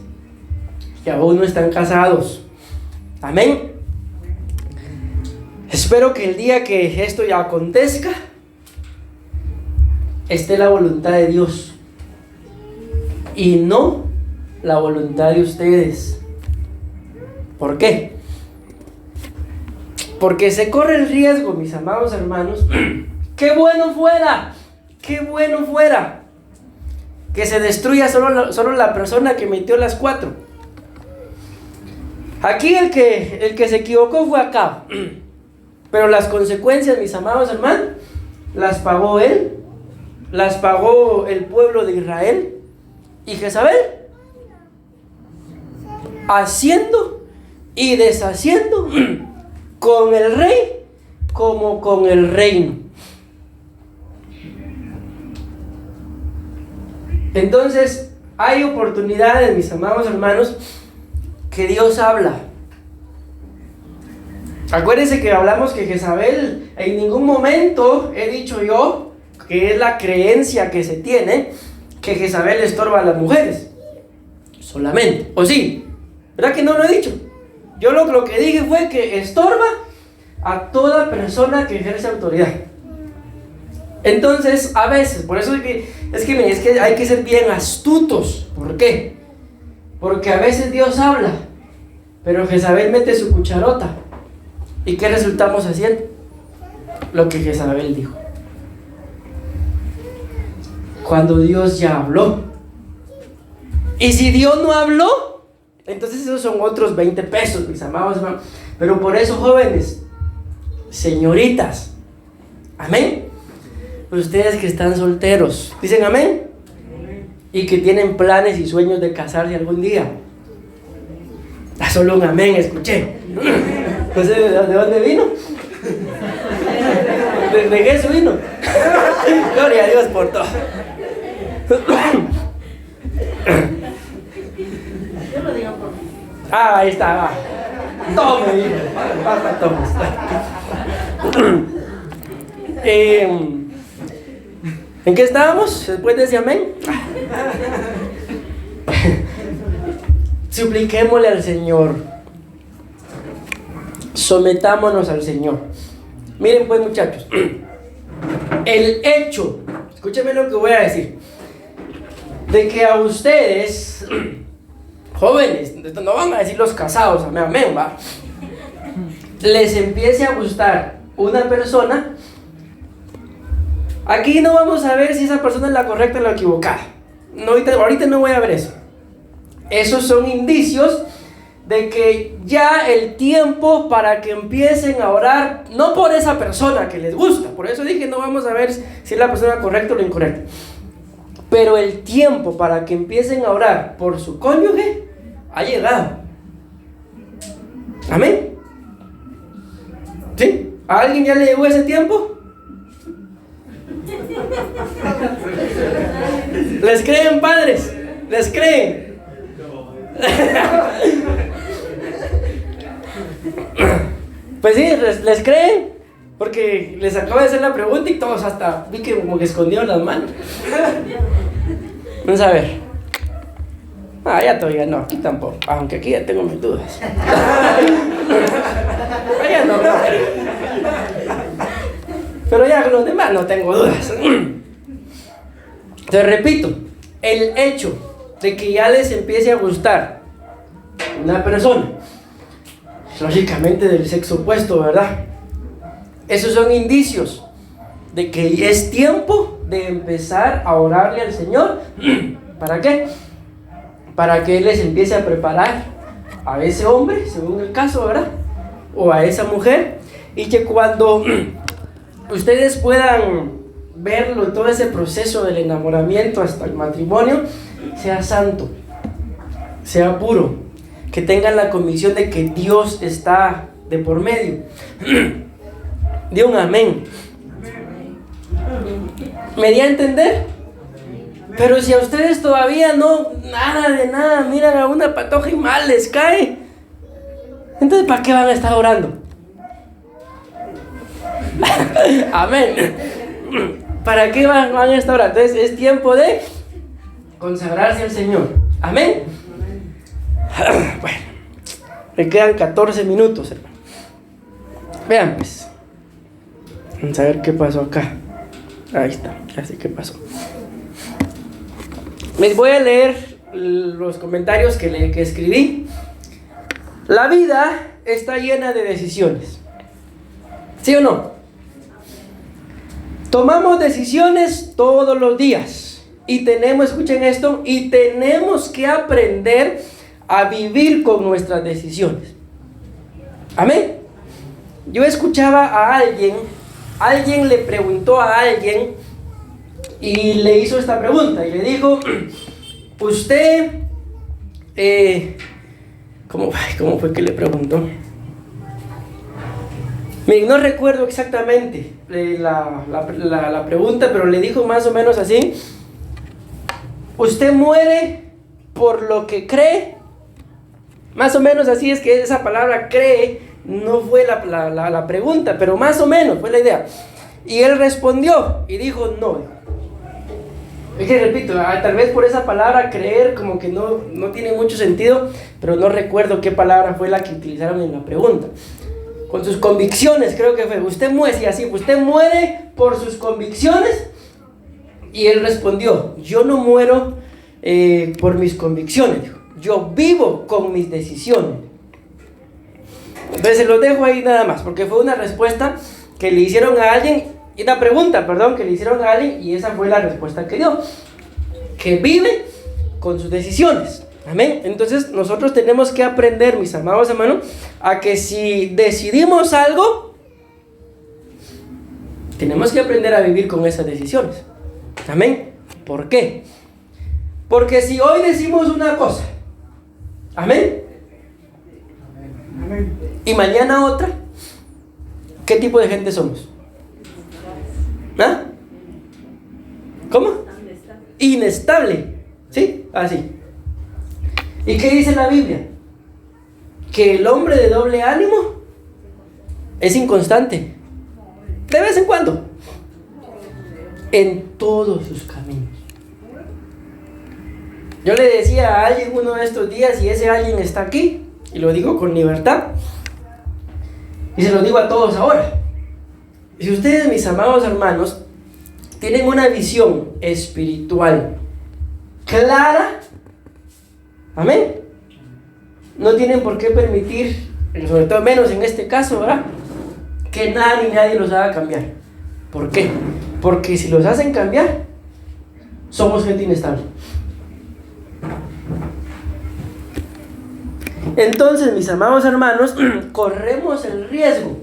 que aún no están casados, amén, espero que el día que esto ya acontezca esté la voluntad de Dios y no la voluntad de ustedes. ¿Por qué? Porque se corre el riesgo, mis amados hermanos, qué bueno fuera que se destruya solo la persona que metió las 4. Aquí el que se equivocó fue Acab, pero las consecuencias, mis amados hermanos, las pagó él, las pagó el pueblo de Israel y Jezabel, haciendo y deshaciendo con el rey como con el reino. Entonces hay oportunidades, mis amados hermanos, que Dios habla. Acuérdense que hablamos que Jezabel, en ningún momento he dicho yo, que es la creencia que se tiene, que Jezabel estorba a las mujeres solamente, ¿o sí? ¿Verdad que no lo he dicho? Yo lo que dije fue que estorba a toda persona que ejerce autoridad. Entonces, a veces, por eso es que hay que ser bien astutos. ¿Por qué? Porque a veces Dios habla, pero Jezabel mete su cucharota. ¿Y qué resultamos haciendo? Lo que Jezabel dijo. Cuando Dios ya habló. Y si Dios no habló, entonces esos son otros 20 pesos, mis amados hermanos. Pero por eso, jóvenes, señoritas, amén. Ustedes que están solteros, dicen amén. Y que tienen planes y sueños de casarse algún día. Solo un amén escuché. No sé de dónde vino. ¿De Jesús vino? Gloria a Dios por todo. Ahí está, va. Tome, basta, tome. ¿En qué estábamos después de ese amén? Supliquémosle al Señor. Sometámonos al Señor. Miren pues, muchachos, el hecho, escúchenme lo que voy a decir, de que a ustedes, jóvenes, no van a decir los casados, amén, va, les empiece a gustar una persona. Aquí no vamos a ver si esa persona es la correcta o la equivocada. No, ahorita no voy a ver eso. Esos son indicios de que ya el tiempo para que empiecen a orar, no por esa persona que les gusta, por eso dije no vamos a ver si es la persona correcta o la incorrecta, pero el tiempo para que empiecen a orar por su cónyuge ha llegado. Amén. ¿Sí? ¿A alguien ya le llegó ese tiempo? ¿Les creen, padres? ¿Les creen? Pues sí, les creen, porque les acabo de hacer la pregunta y todos hasta vi que como que escondieron las manos. Vamos a ver. Ya todavía no, aquí tampoco, aunque aquí ya tengo mis dudas. todavía no. Pero ya con los demás no tengo dudas. Te repito, el hecho de que ya les empiece a gustar una persona, lógicamente del sexo opuesto, ¿verdad? Esos son indicios de que es tiempo de empezar a orarle al Señor. ¿Para qué? Para que Él les empiece a preparar a ese hombre, según el caso, ¿verdad? O a esa mujer, y que cuando ustedes puedan verlo, todo ese proceso del enamoramiento hasta el matrimonio, sea santo, sea puro, que tengan la convicción de que Dios está de por medio. De un amén. ¿Me di a entender? Pero si a ustedes todavía no, nada de nada, miran a una patoja y mal les cae, entonces ¿para qué van a estar orando? Amén. ¿Para qué van a estar orando? Entonces es tiempo de consagrarse al Señor. Amén. Bueno, me quedan 14 minutos, hermano. Vean pues. Vamos a ver qué pasó acá. Ahí está, ya sé qué pasó. Les voy a leer los comentarios que escribí. La vida está llena de decisiones. ¿Sí o no? Tomamos decisiones todos los días. Y tenemos, escuchen esto, y tenemos que aprender a vivir con nuestras decisiones. Amén. Yo escuchaba a alguien le preguntó a alguien y le hizo esta pregunta y le dijo: usted, ¿cómo fue que le preguntó? Miren, no recuerdo exactamente la pregunta, pero le dijo más o menos así: ¿usted muere por lo que cree? Más o menos así, es que esa palabra cree no fue la pregunta, pero más o menos fue la idea. Y él respondió y dijo: no. Es que repito, tal vez por esa palabra creer como que no tiene mucho sentido, pero no recuerdo qué palabra fue la que utilizaron en la pregunta. Con sus convicciones, creo que fue: usted muere, sí, así, usted muere por sus convicciones. Y él respondió: yo no muero por mis convicciones, dijo. Yo vivo con mis decisiones. Entonces se los dejo ahí nada más, porque fue una respuesta que le hicieron a alguien, y una pregunta, perdón, que le hicieron a alguien, y esa fue la respuesta que dio: que vive con sus decisiones. Amén. Entonces nosotros tenemos que aprender, mis amados hermanos, a que si decidimos algo, tenemos que aprender a vivir con esas decisiones. Amén. ¿Por qué? Porque si hoy decimos una cosa, amén, y mañana otra, ¿qué tipo de gente somos? ¿Ah? ¿Cómo? Inestable. ¿Sí? Así. ¿Y qué dice la Biblia? Que el hombre de doble ánimo es inconstante. De vez en cuando. En todos sus caminos. Yo le decía a alguien uno de estos días, y ese alguien está aquí, y lo digo con libertad, y se lo digo a todos ahora: si ustedes, mis amados hermanos, tienen una visión espiritual clara, amén, no tienen por qué permitir, sobre todo menos en este caso, ¿verdad?, que nada ni nadie los haga cambiar. ¿Por qué? Porque si los hacen cambiar, somos gente inestable. Entonces, mis amados hermanos, corremos el riesgo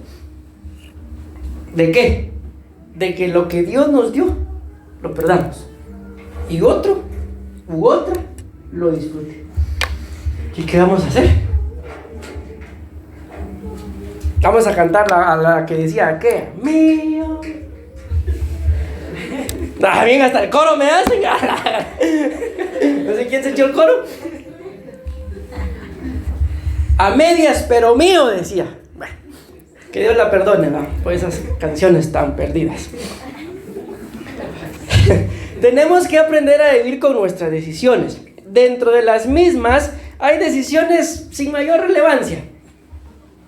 ¿de qué? De que lo que Dios nos dio lo perdamos y otro u otra lo disfrute. ¿Y qué vamos a hacer? Vamos a cantar a la que decía: ¿qué? Mío. Bien, hasta el coro me hacen. No sé quién se echó el coro. A medias, pero mío, decía. Bueno, que Dios la perdone, ¿no?, por esas canciones tan perdidas. Tenemos que aprender a vivir con nuestras decisiones. Dentro de las mismas hay decisiones sin mayor relevancia.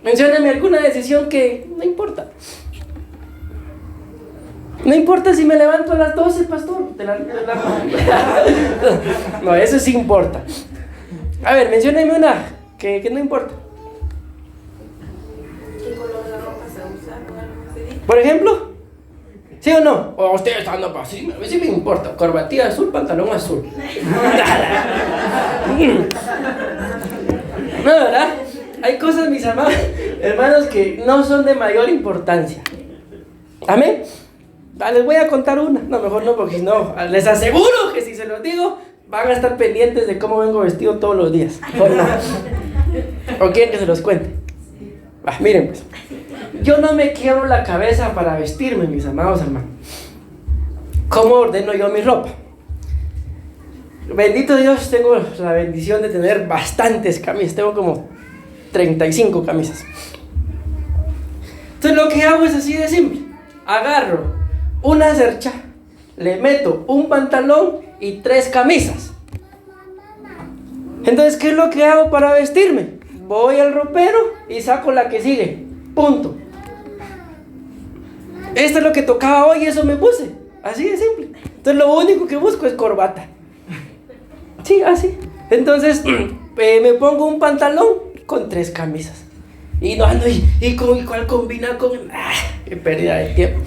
Mencióname alguna decisión que no importa. No importa si me levanto a las 12, pastor. No, eso sí importa. A ver, mencióname una que no importa. ¿Qué color de ropa se usa? Por ejemplo, ¿sí o no? O ustedes están para sí, a mí sí me importa. Corbatilla azul, pantalón azul. No, ¿verdad? Hay cosas, mis amados hermanos, que no son de mayor importancia. ¿Amén? Les voy a contar una. No, mejor no, porque no, les aseguro que si se los digo, van a estar pendientes de cómo vengo vestido todos los días. ¿O no? ¿O quieren que se los cuente? Miren pues. Yo no me quiebro la cabeza para vestirme, mis amados hermanos. ¿Cómo ordeno yo mi ropa? Bendito Dios, tengo la bendición de tener bastantes camisas. Tengo como 35 camisas. Entonces lo que hago es así de simple. Agarro una cercha, le meto un pantalón y 3 camisas. Entonces, ¿qué es lo que hago para vestirme? Voy al ropero y saco la que sigue. Punto. Esto es lo que tocaba hoy y eso me puse. Así de simple. Entonces lo único que busco es corbata. Sí, así. Entonces me pongo un pantalón con 3 camisas. Y no ando y cuál combina con... qué pérdida de tiempo.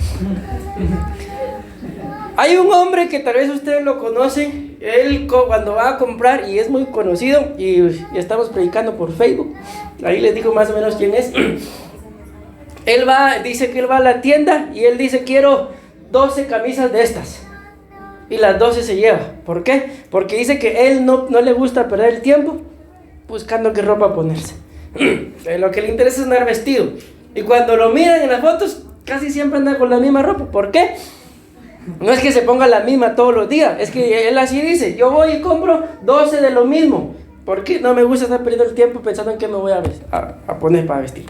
Hay un hombre que tal vez ustedes lo conocen. Él cuando va a comprar, y es muy conocido, y estamos predicando por Facebook, ahí les digo más o menos quién es. Él dice que él va a la tienda y él dice: quiero 12 camisas de estas. Y las 12 se lleva. ¿Por qué? Porque dice que él no le gusta perder el tiempo buscando qué ropa ponerse. Lo que le interesa es andar vestido. Y cuando lo miran en las fotos, casi siempre anda con la misma ropa. ¿Por qué? No es que se ponga la misma todos los días. Es que él así dice: yo voy y compro 12 de lo mismo. ¿Por qué? No me gusta estar perdiendo el tiempo pensando en qué me voy a poner para vestir.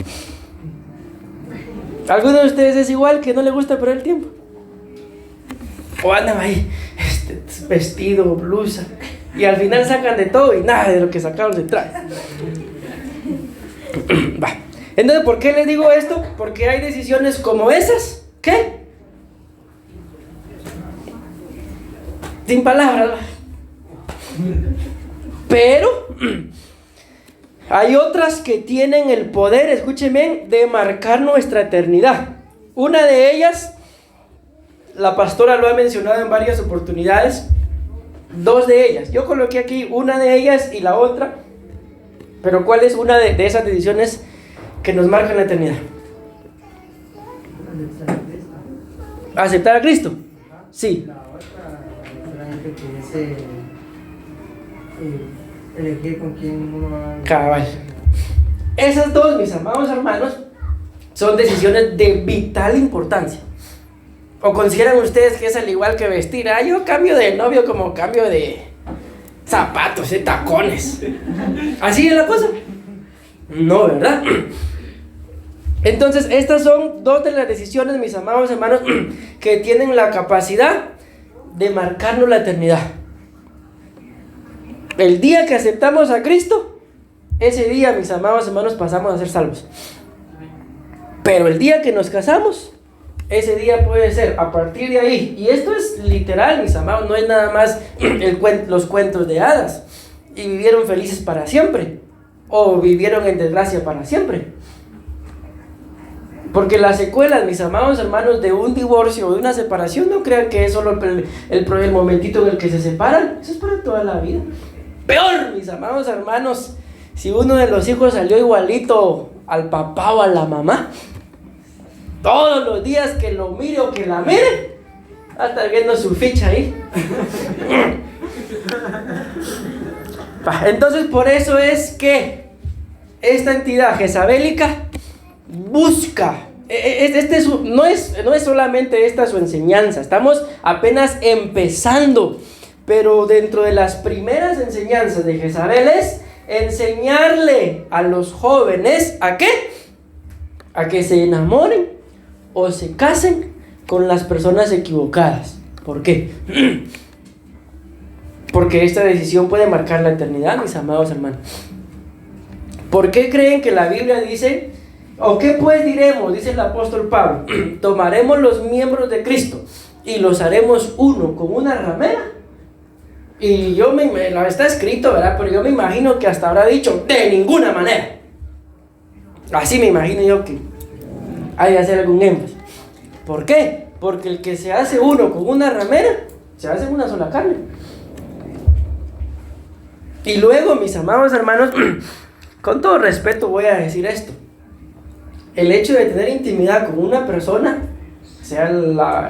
¿Alguno de ustedes es igual, que no le gusta perder el tiempo? O andan ahí, vestido, blusa, y al final sacan de todo y nada de lo que sacaron detrás. Entonces, ¿por qué les digo esto? Porque hay decisiones como esas, ¿qué? Sin palabras. Pero hay otras que tienen el poder, escúchenme, de marcar nuestra eternidad. Una de ellas, la pastora lo ha mencionado en varias oportunidades. 2 de ellas. Yo coloqué aquí una de ellas y la otra. Pero ¿cuál es una de esas decisiones que nos marcan la eternidad? ¿Aceptar a Cristo? Sí. La otra, que elegir con quién uno va a... Cabal. Esas 2, mis amados hermanos, son decisiones de vital importancia. ¿O consideran ustedes que es al igual que vestir? Yo cambio de novio como cambio de zapatos, de tacones. ¿Así es la cosa? No, ¿verdad? Entonces, estas son 2 de las decisiones, mis amados hermanos, que tienen la capacidad de marcarnos la eternidad. El día que aceptamos a Cristo, ese día, mis amados hermanos, pasamos a ser salvos. Pero el día que nos casamos, ese día puede ser a partir de ahí. Y esto es literal, mis amados, no es nada más los cuentos de hadas. Y vivieron felices para siempre, o vivieron en desgracia para siempre. Porque las secuelas, mis amados hermanos, de un divorcio o de una separación, no crean que es solo el momentito en el que se separan. Eso es para toda la vida. Peor, mis amados hermanos, si uno de los hijos salió igualito al papá o a la mamá, todos los días que lo mire o que la mire, va a estar viendo su ficha ahí. Entonces, por eso es que esta entidad jezabélica busca, no es solamente esta su enseñanza, estamos apenas empezando, pero dentro de las primeras enseñanzas de Jezabel es enseñarle a los jóvenes ¿a qué? A que se enamoren o se casen con las personas equivocadas. ¿Por qué? Porque esta decisión puede marcar la eternidad, mis amados hermanos. ¿Por qué creen que la Biblia dice ¿O qué pues diremos? Dice el apóstol Pablo. Tomaremos los miembros de Cristo y los haremos uno con una ramera. Y yo está escrito, ¿verdad? Pero yo me imagino que hasta habrá dicho, de ninguna manera. Así me imagino yo que hay que hacer algún énfasis. ¿Por qué? Porque el que se hace uno con una ramera, se hace una sola carne. Y luego, mis amados hermanos, con todo respeto voy a decir esto. El hecho de tener intimidad con una persona, sea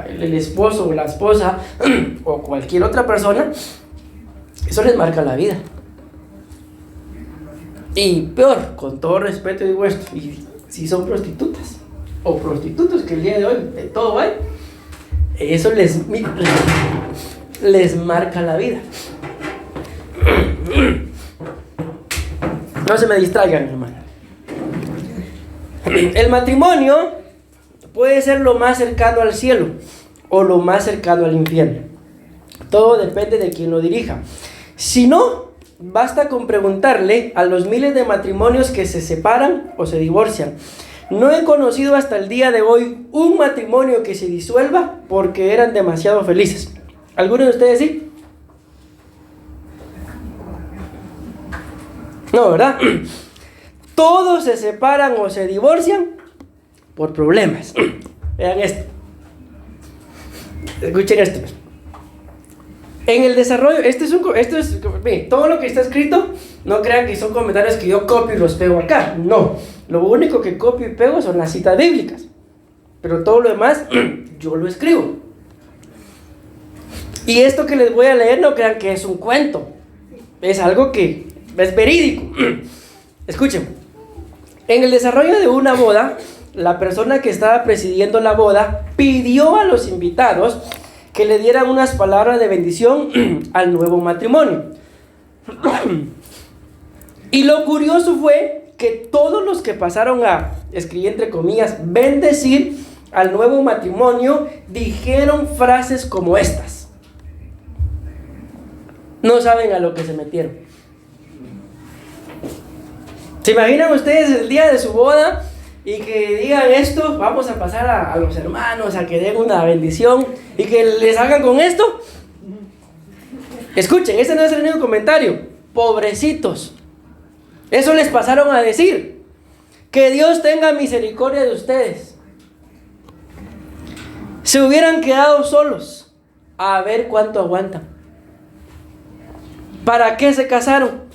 el esposo o la esposa o cualquier otra persona, eso les marca la vida. Y peor, con todo respeto digo esto, y si son prostitutas o prostitutos, que el día de hoy de todo hay, eso les marca la vida. No se me distraigan, hermano. El matrimonio puede ser lo más cercano al cielo o lo más cercano al infierno. Todo depende de quien lo dirija. Si no, basta con preguntarle a los miles de matrimonios que se separan o se divorcian. No he conocido hasta el día de hoy un matrimonio que se disuelva porque eran demasiado felices. ¿Alguno de ustedes sí? No, ¿verdad? Todos se separan o se divorcian por problemas. Vean esto. Escuchen esto. En el desarrollo, miren, todo lo que está escrito, no crean que son comentarios que yo copio y los pego acá. No, lo único que copio y pego son las citas bíblicas. Pero todo lo demás, yo lo escribo. Y esto que les voy a leer, no crean que es un cuento. Es algo que es verídico. Escuchen. En el desarrollo de una boda, la persona que estaba presidiendo la boda pidió a los invitados que le dieran unas palabras de bendición al nuevo matrimonio. Y lo curioso fue que todos los que pasaron a, escribí entre comillas, bendecir al nuevo matrimonio, dijeron frases como estas. No saben a lo que se metieron. ¿Se imaginan ustedes el día de su boda y que digan esto? Vamos a pasar a los hermanos a que den una bendición y que les hagan con esto. Escuchen, este no es el único comentario. Pobrecitos. Eso les pasaron a decir. Que Dios tenga misericordia de ustedes. Se hubieran quedado solos. A ver cuánto aguantan. ¿Para qué se casaron?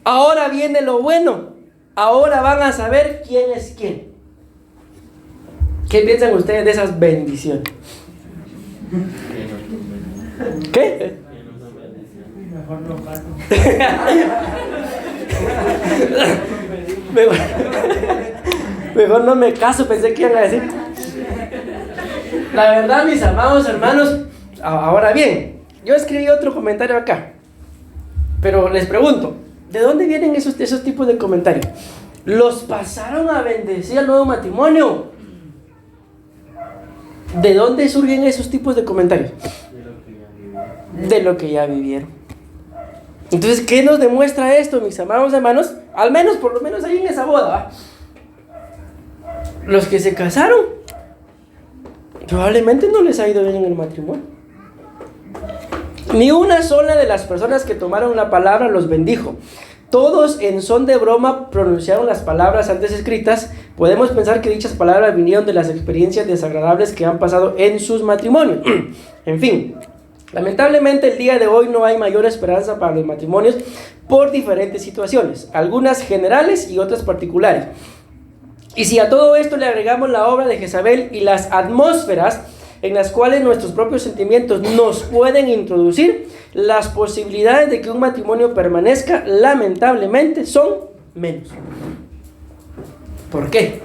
Ahora viene lo bueno. Ahora van a saber quién es quién. ¿Qué piensan ustedes de esas bendiciones? ¿Qué? Mejor no paso. Mejor no me caso, pensé que iban a decir. La verdad, mis amados hermanos, ahora bien, yo escribí otro comentario acá. Pero les pregunto, ¿de dónde vienen esos tipos de comentarios? ¿Los pasaron a bendecir al nuevo matrimonio? ¿De dónde surgen esos tipos de comentarios? De lo que ya vivieron. Entonces, ¿qué nos demuestra esto, mis amados hermanos? Al menos, por lo menos ahí en esa boda, los que se casaron, probablemente no les ha ido bien en el matrimonio. Ni una sola de las personas que tomaron la palabra los bendijo. Todos en son de broma pronunciaron las palabras antes escritas. Podemos pensar que dichas palabras vinieron de las experiencias desagradables que han pasado en sus matrimonios. En fin, lamentablemente el día de hoy no hay mayor esperanza para los matrimonios por diferentes situaciones, algunas generales y otras particulares. Y si a todo esto le agregamos la obra de Jezabel y las atmósferas en las cuales nuestros propios sentimientos nos pueden introducir, las posibilidades de que un matrimonio permanezca, lamentablemente, son menos. ¿Por qué?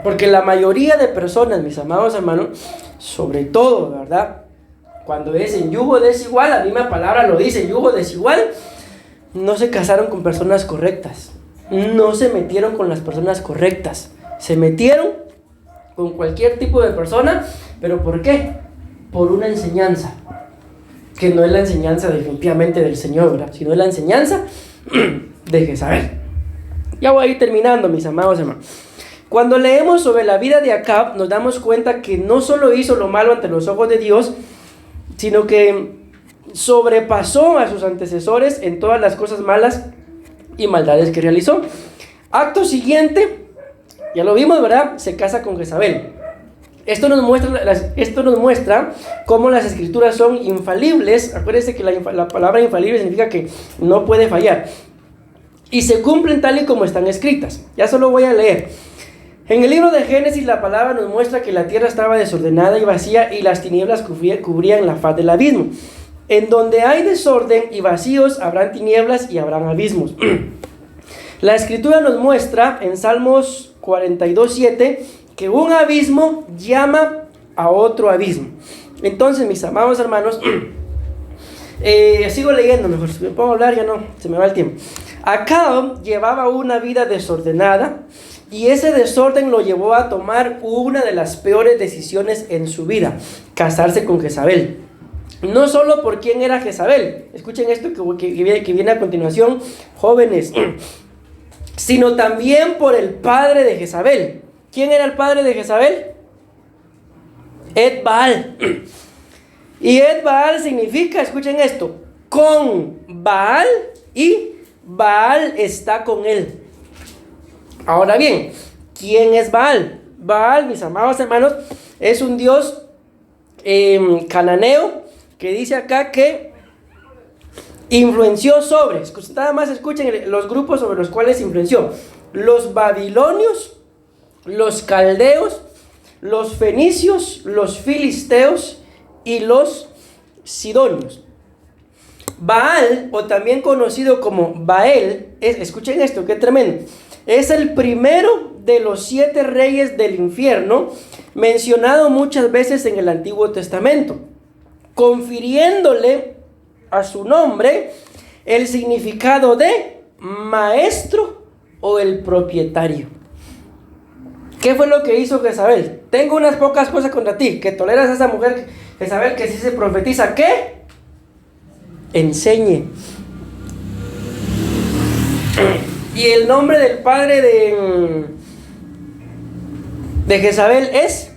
Porque la mayoría de personas, mis amados hermanos, sobre todo, ¿verdad? Cuando es en yugo desigual, la misma palabra lo dice, yugo desigual, no se casaron con personas correctas, no se metieron con las personas correctas, se metieron con cualquier tipo de persona. ¿Pero por qué? Por una enseñanza que no es la enseñanza definitivamente del Señor, ¿verdad? Sino es la enseñanza de Jezabel. Ya voy a ir terminando, mis amados hermanos. Cuando leemos sobre la vida de Acab, nos damos cuenta que no solo hizo lo malo ante los ojos de Dios, sino que sobrepasó a sus antecesores en todas las cosas malas y maldades que realizó. Acto siguiente, ya lo vimos, ¿verdad? Se casa con Jezabel. Esto nos muestra cómo las escrituras son infalibles. Acuérdense que la palabra infalible significa que no puede fallar. Y se cumplen tal y como están escritas. Ya solo voy a leer. En el libro de Génesis la palabra nos muestra que la tierra estaba desordenada y vacía y las tinieblas cubrían la faz del abismo. En donde hay desorden y vacíos habrán tinieblas y habrán abismos. La escritura nos muestra en Salmos 42:7 que un abismo llama a otro abismo. Entonces, mis amados hermanos, sigo leyendo mejor. Si me pongo a hablar ya no, se me va el tiempo. Acab llevaba una vida desordenada y ese desorden lo llevó a tomar una de las peores decisiones en su vida: casarse con Jezabel. No solo por quién era Jezabel, escuchen esto que viene a continuación, jóvenes, sino también por el padre de Jezabel. ¿Quién era el padre de Jezabel? Ed-Baal. Y Ed-Baal significa, escuchen esto, con Baal, y Baal está con él. Ahora bien, ¿quién es Baal? Baal, mis amados hermanos, es un dios cananeo que dice acá que influenció sobre, nada más escuchen los grupos sobre los cuales influenció: los babilonios, los caldeos, los fenicios, los filisteos y los sidonios. Baal, o también conocido como Baal, escuchen esto, qué tremendo, es el primero de los 7 reyes del infierno, mencionado muchas veces en el Antiguo Testamento, confiriéndole a su nombre el significado de maestro o el propietario. ¿Qué fue lo que hizo Jezabel? Tengo unas pocas cosas contra ti, que toleras a esa mujer Jezabel que si se profetiza, ¿qué? Enseñe. Y el nombre del padre de Jezabel es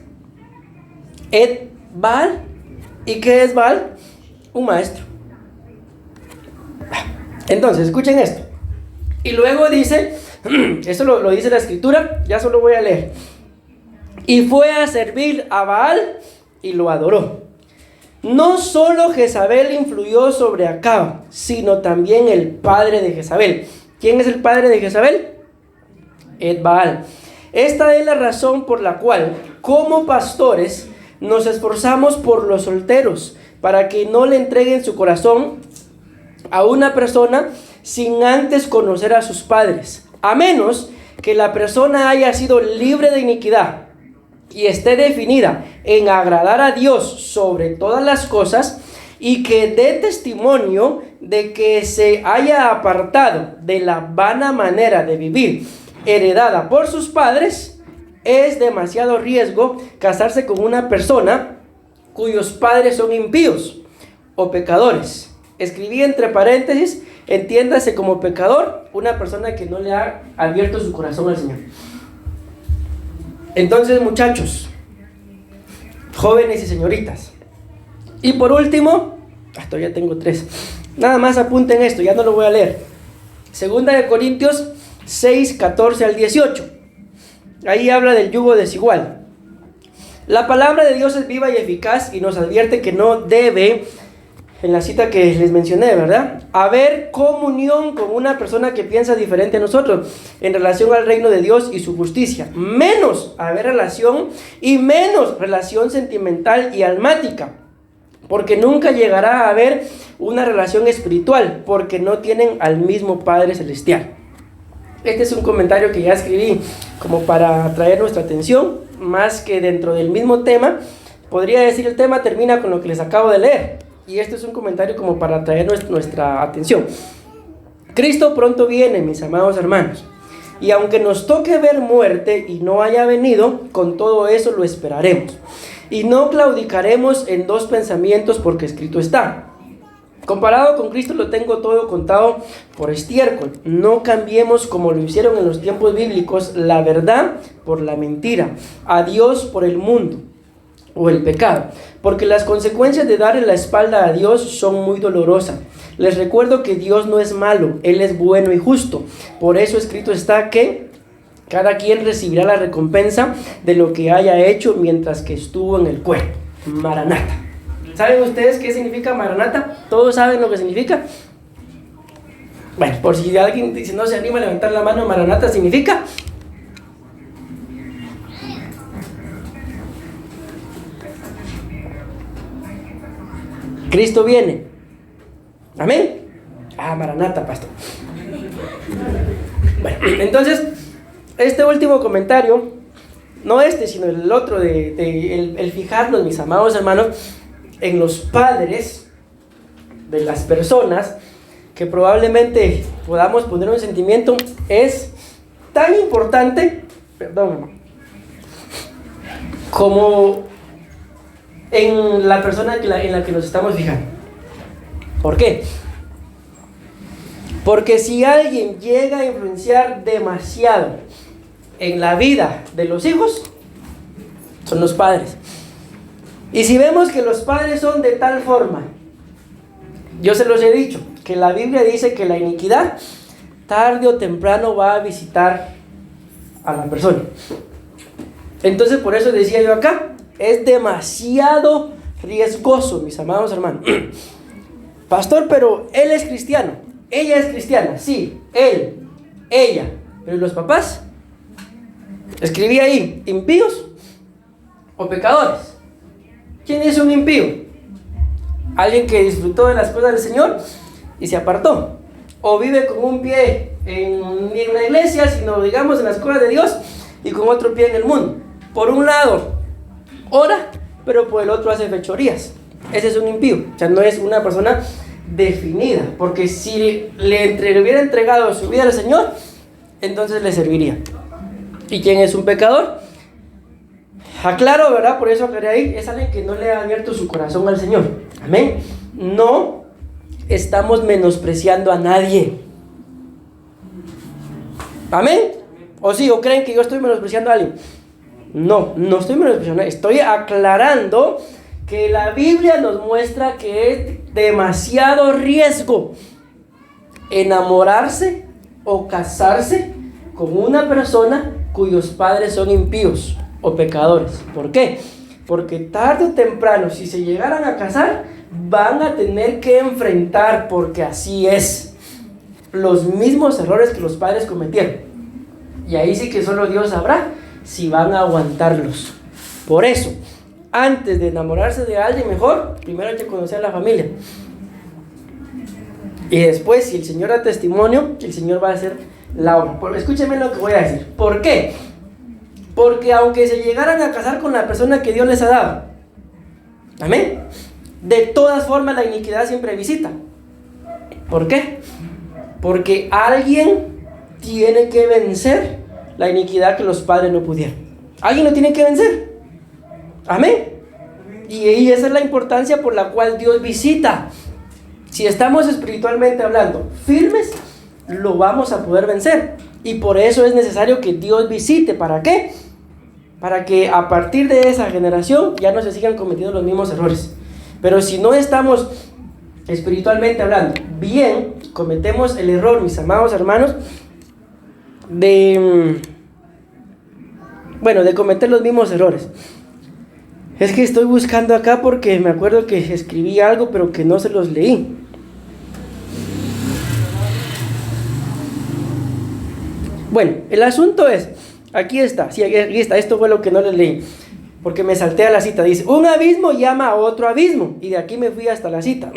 Ed-Baal. ¿Y qué es Baal? Un maestro. Entonces, escuchen esto. Y luego dice, esto lo dice la escritura, ya solo voy a leer. Y fue a servir a Baal y lo adoró. No solo Jezabel influyó sobre Acab, sino también el padre de Jezabel. ¿Quién es el padre de Jezabel? Ed-Baal. Esta es la razón por la cual, como pastores, nos esforzamos por los solteros, para que no le entreguen su corazón a una persona sin antes conocer a sus padres, a menos que la persona haya sido libre de iniquidad y esté definida en agradar a Dios sobre todas las cosas, y que dé testimonio de que se haya apartado de la vana manera de vivir heredada por sus padres. Es demasiado riesgo casarse con una persona cuyos padres son impíos o pecadores. Escribí entre paréntesis, entiéndase como pecador una persona que no le ha abierto su corazón al Señor. Entonces, muchachos, jóvenes y señoritas, y por último, hasta ya tengo 3, nada más apunten esto, ya no lo voy a leer. 2 de Corintios 6, 14 al 18. Ahí habla del yugo desigual. La palabra de Dios es viva y eficaz y nos advierte que no debe, en la cita que les mencioné, ¿verdad?, haber comunión con una persona que piensa diferente a nosotros en relación al reino de Dios y su justicia, menos haber relación, y menos relación sentimental y almática, porque nunca llegará a haber una relación espiritual, porque no tienen al mismo Padre Celestial. Este es un comentario que ya escribí como para atraer nuestra atención, más que dentro del mismo tema. Podría decir, el tema termina con lo que les acabo de leer, y este es un comentario como para atraer nuestra atención. Cristo pronto viene, mis amados hermanos, y aunque nos toque ver muerte y no haya venido, con todo eso lo esperaremos, y no claudicaremos en 2 pensamientos, porque escrito está: Comparado con Cristo lo tengo todo contado por estiércol. No cambiemos como lo hicieron en los tiempos bíblicos la verdad por la mentira, a Dios por el mundo o el pecado, porque las consecuencias de darle la espalda a Dios son muy dolorosas. Les recuerdo que Dios no es malo, Él es bueno y justo. Por eso escrito está que cada quien recibirá la recompensa de lo que haya hecho mientras que estuvo en el cuerpo. Maranata. ¿Saben ustedes qué significa Maranata? ¿Todos saben lo que significa? Bueno, por si alguien dice, no se anima a levantar la mano, Maranata significa... Cristo viene. Amén. Maranata, pastor. Bueno, entonces, este último comentario, no este, sino el otro, el fijarnos, mis amados hermanos, en los padres de las personas, que probablemente podamos poner un sentimiento, es tan importante, como en la persona en la que nos estamos fijando. ¿Por qué? Porque si alguien llega a influenciar demasiado en la vida de los hijos, son los padres. Y si vemos que los padres son de tal forma, yo se los he dicho, que la Biblia dice que la iniquidad tarde o temprano va a visitar a la persona. Entonces por eso decía yo acá, es demasiado riesgoso, mis amados hermanos. Pastor, pero él es cristiano, ella es cristiana, sí, él, ella, pero ¿y los papás? Escribí ahí, impíos o pecadores. ¿Quién es un impío? Alguien que disfrutó de las cosas del Señor y se apartó, o vive con un pie ni en la iglesia, sino digamos en las cosas de Dios, y con otro pie en el mundo. Por un lado ora, pero por el otro hace fechorías. Ese es un impío, o sea, no es una persona definida, porque si le hubiera entregado su vida al Señor, entonces le serviría. ¿Y quién es un pecador? Aclaro, ¿verdad? Por eso aclaré ahí, es alguien que no le ha abierto su corazón al Señor. Amén. No estamos menospreciando a nadie. Amén. ¿O sí? ¿O creen que yo estoy menospreciando a alguien? No, no estoy menospreciando. Estoy aclarando que la Biblia nos muestra que es demasiado riesgo enamorarse o casarse con una persona cuyos padres son impíos o pecadores. ¿Por qué? Porque tarde o temprano, si se llegaran a casar, van a tener que enfrentar, porque así es, los mismos errores que los padres cometieron. Y ahí sí que solo Dios sabrá si van a aguantarlos. Por eso, antes de enamorarse de alguien, mejor, primero hay que conocer a la familia. Y después, si el Señor da testimonio, el Señor va a hacer la obra. Pero escúchenme lo que voy a decir. ¿Por qué? Porque aunque se llegaran a casar con la persona que Dios les ha dado, amén, de todas formas la iniquidad siempre visita. ¿Por qué? Porque alguien tiene que vencer la iniquidad que los padres no pudieron. Alguien lo tiene que vencer. Amén. Y esa es la importancia por la cual Dios visita. Si estamos espiritualmente hablando firmes, lo vamos a poder vencer. Y por eso es necesario que Dios visite. ¿Para qué? Para que a partir de esa generación ya no se sigan cometiendo los mismos errores. Pero si no estamos espiritualmente hablando bien, cometemos el error, mis amados hermanos, de cometer los mismos errores. Es que estoy buscando acá porque me acuerdo que escribí algo pero que no se los leí. Bueno, el asunto es, aquí está, esto fue lo que no les leí, porque me salté a la cita. Dice, un abismo llama a otro abismo, y de aquí me fui hasta la cita.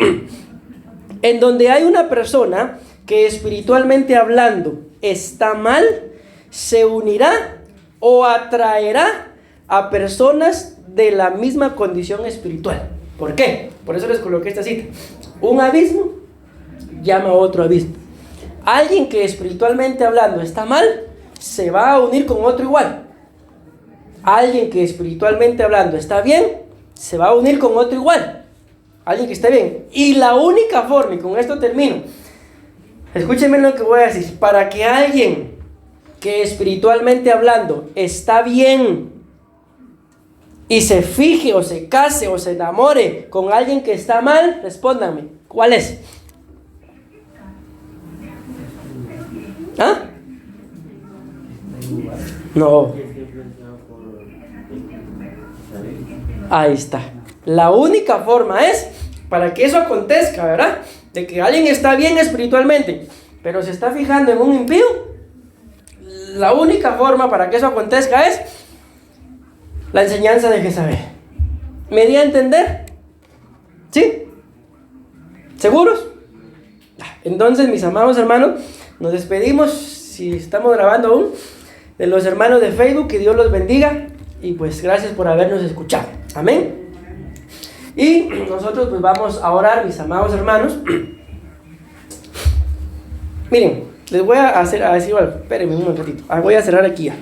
En donde hay una persona que espiritualmente hablando está mal, se unirá o atraerá a personas de la misma condición espiritual. ¿Por qué? Por eso les coloqué esta cita. Un abismo llama a otro abismo. Alguien que espiritualmente hablando está mal, se va a unir con otro igual. Alguien que espiritualmente hablando está bien, se va a unir con otro igual. alguien que esté bien. Y la única forma, y con esto termino, escúchenme lo que voy a decir, para que alguien que espiritualmente hablando está bien y se fije o se case o se enamore con alguien que está mal, respóndanme, ¿cuál es? ¿Ah? No. Ahí está. La única forma es, para que eso acontezca, ¿verdad? De que alguien está bien espiritualmente, pero se está fijando en un impío. La única forma para que eso acontezca es la enseñanza de Jezabel. ¿Me di a entender? ¿Sí? ¿Seguros? Entonces, mis amados hermanos, nos despedimos, si estamos grabando aún, de los hermanos de Facebook. Que Dios los bendiga y pues gracias por habernos escuchado. Amén. Y nosotros pues vamos a orar, mis amados hermanos. Miren, les voy a decir algo. Espérenme un momentito. Voy a cerrar aquí ya.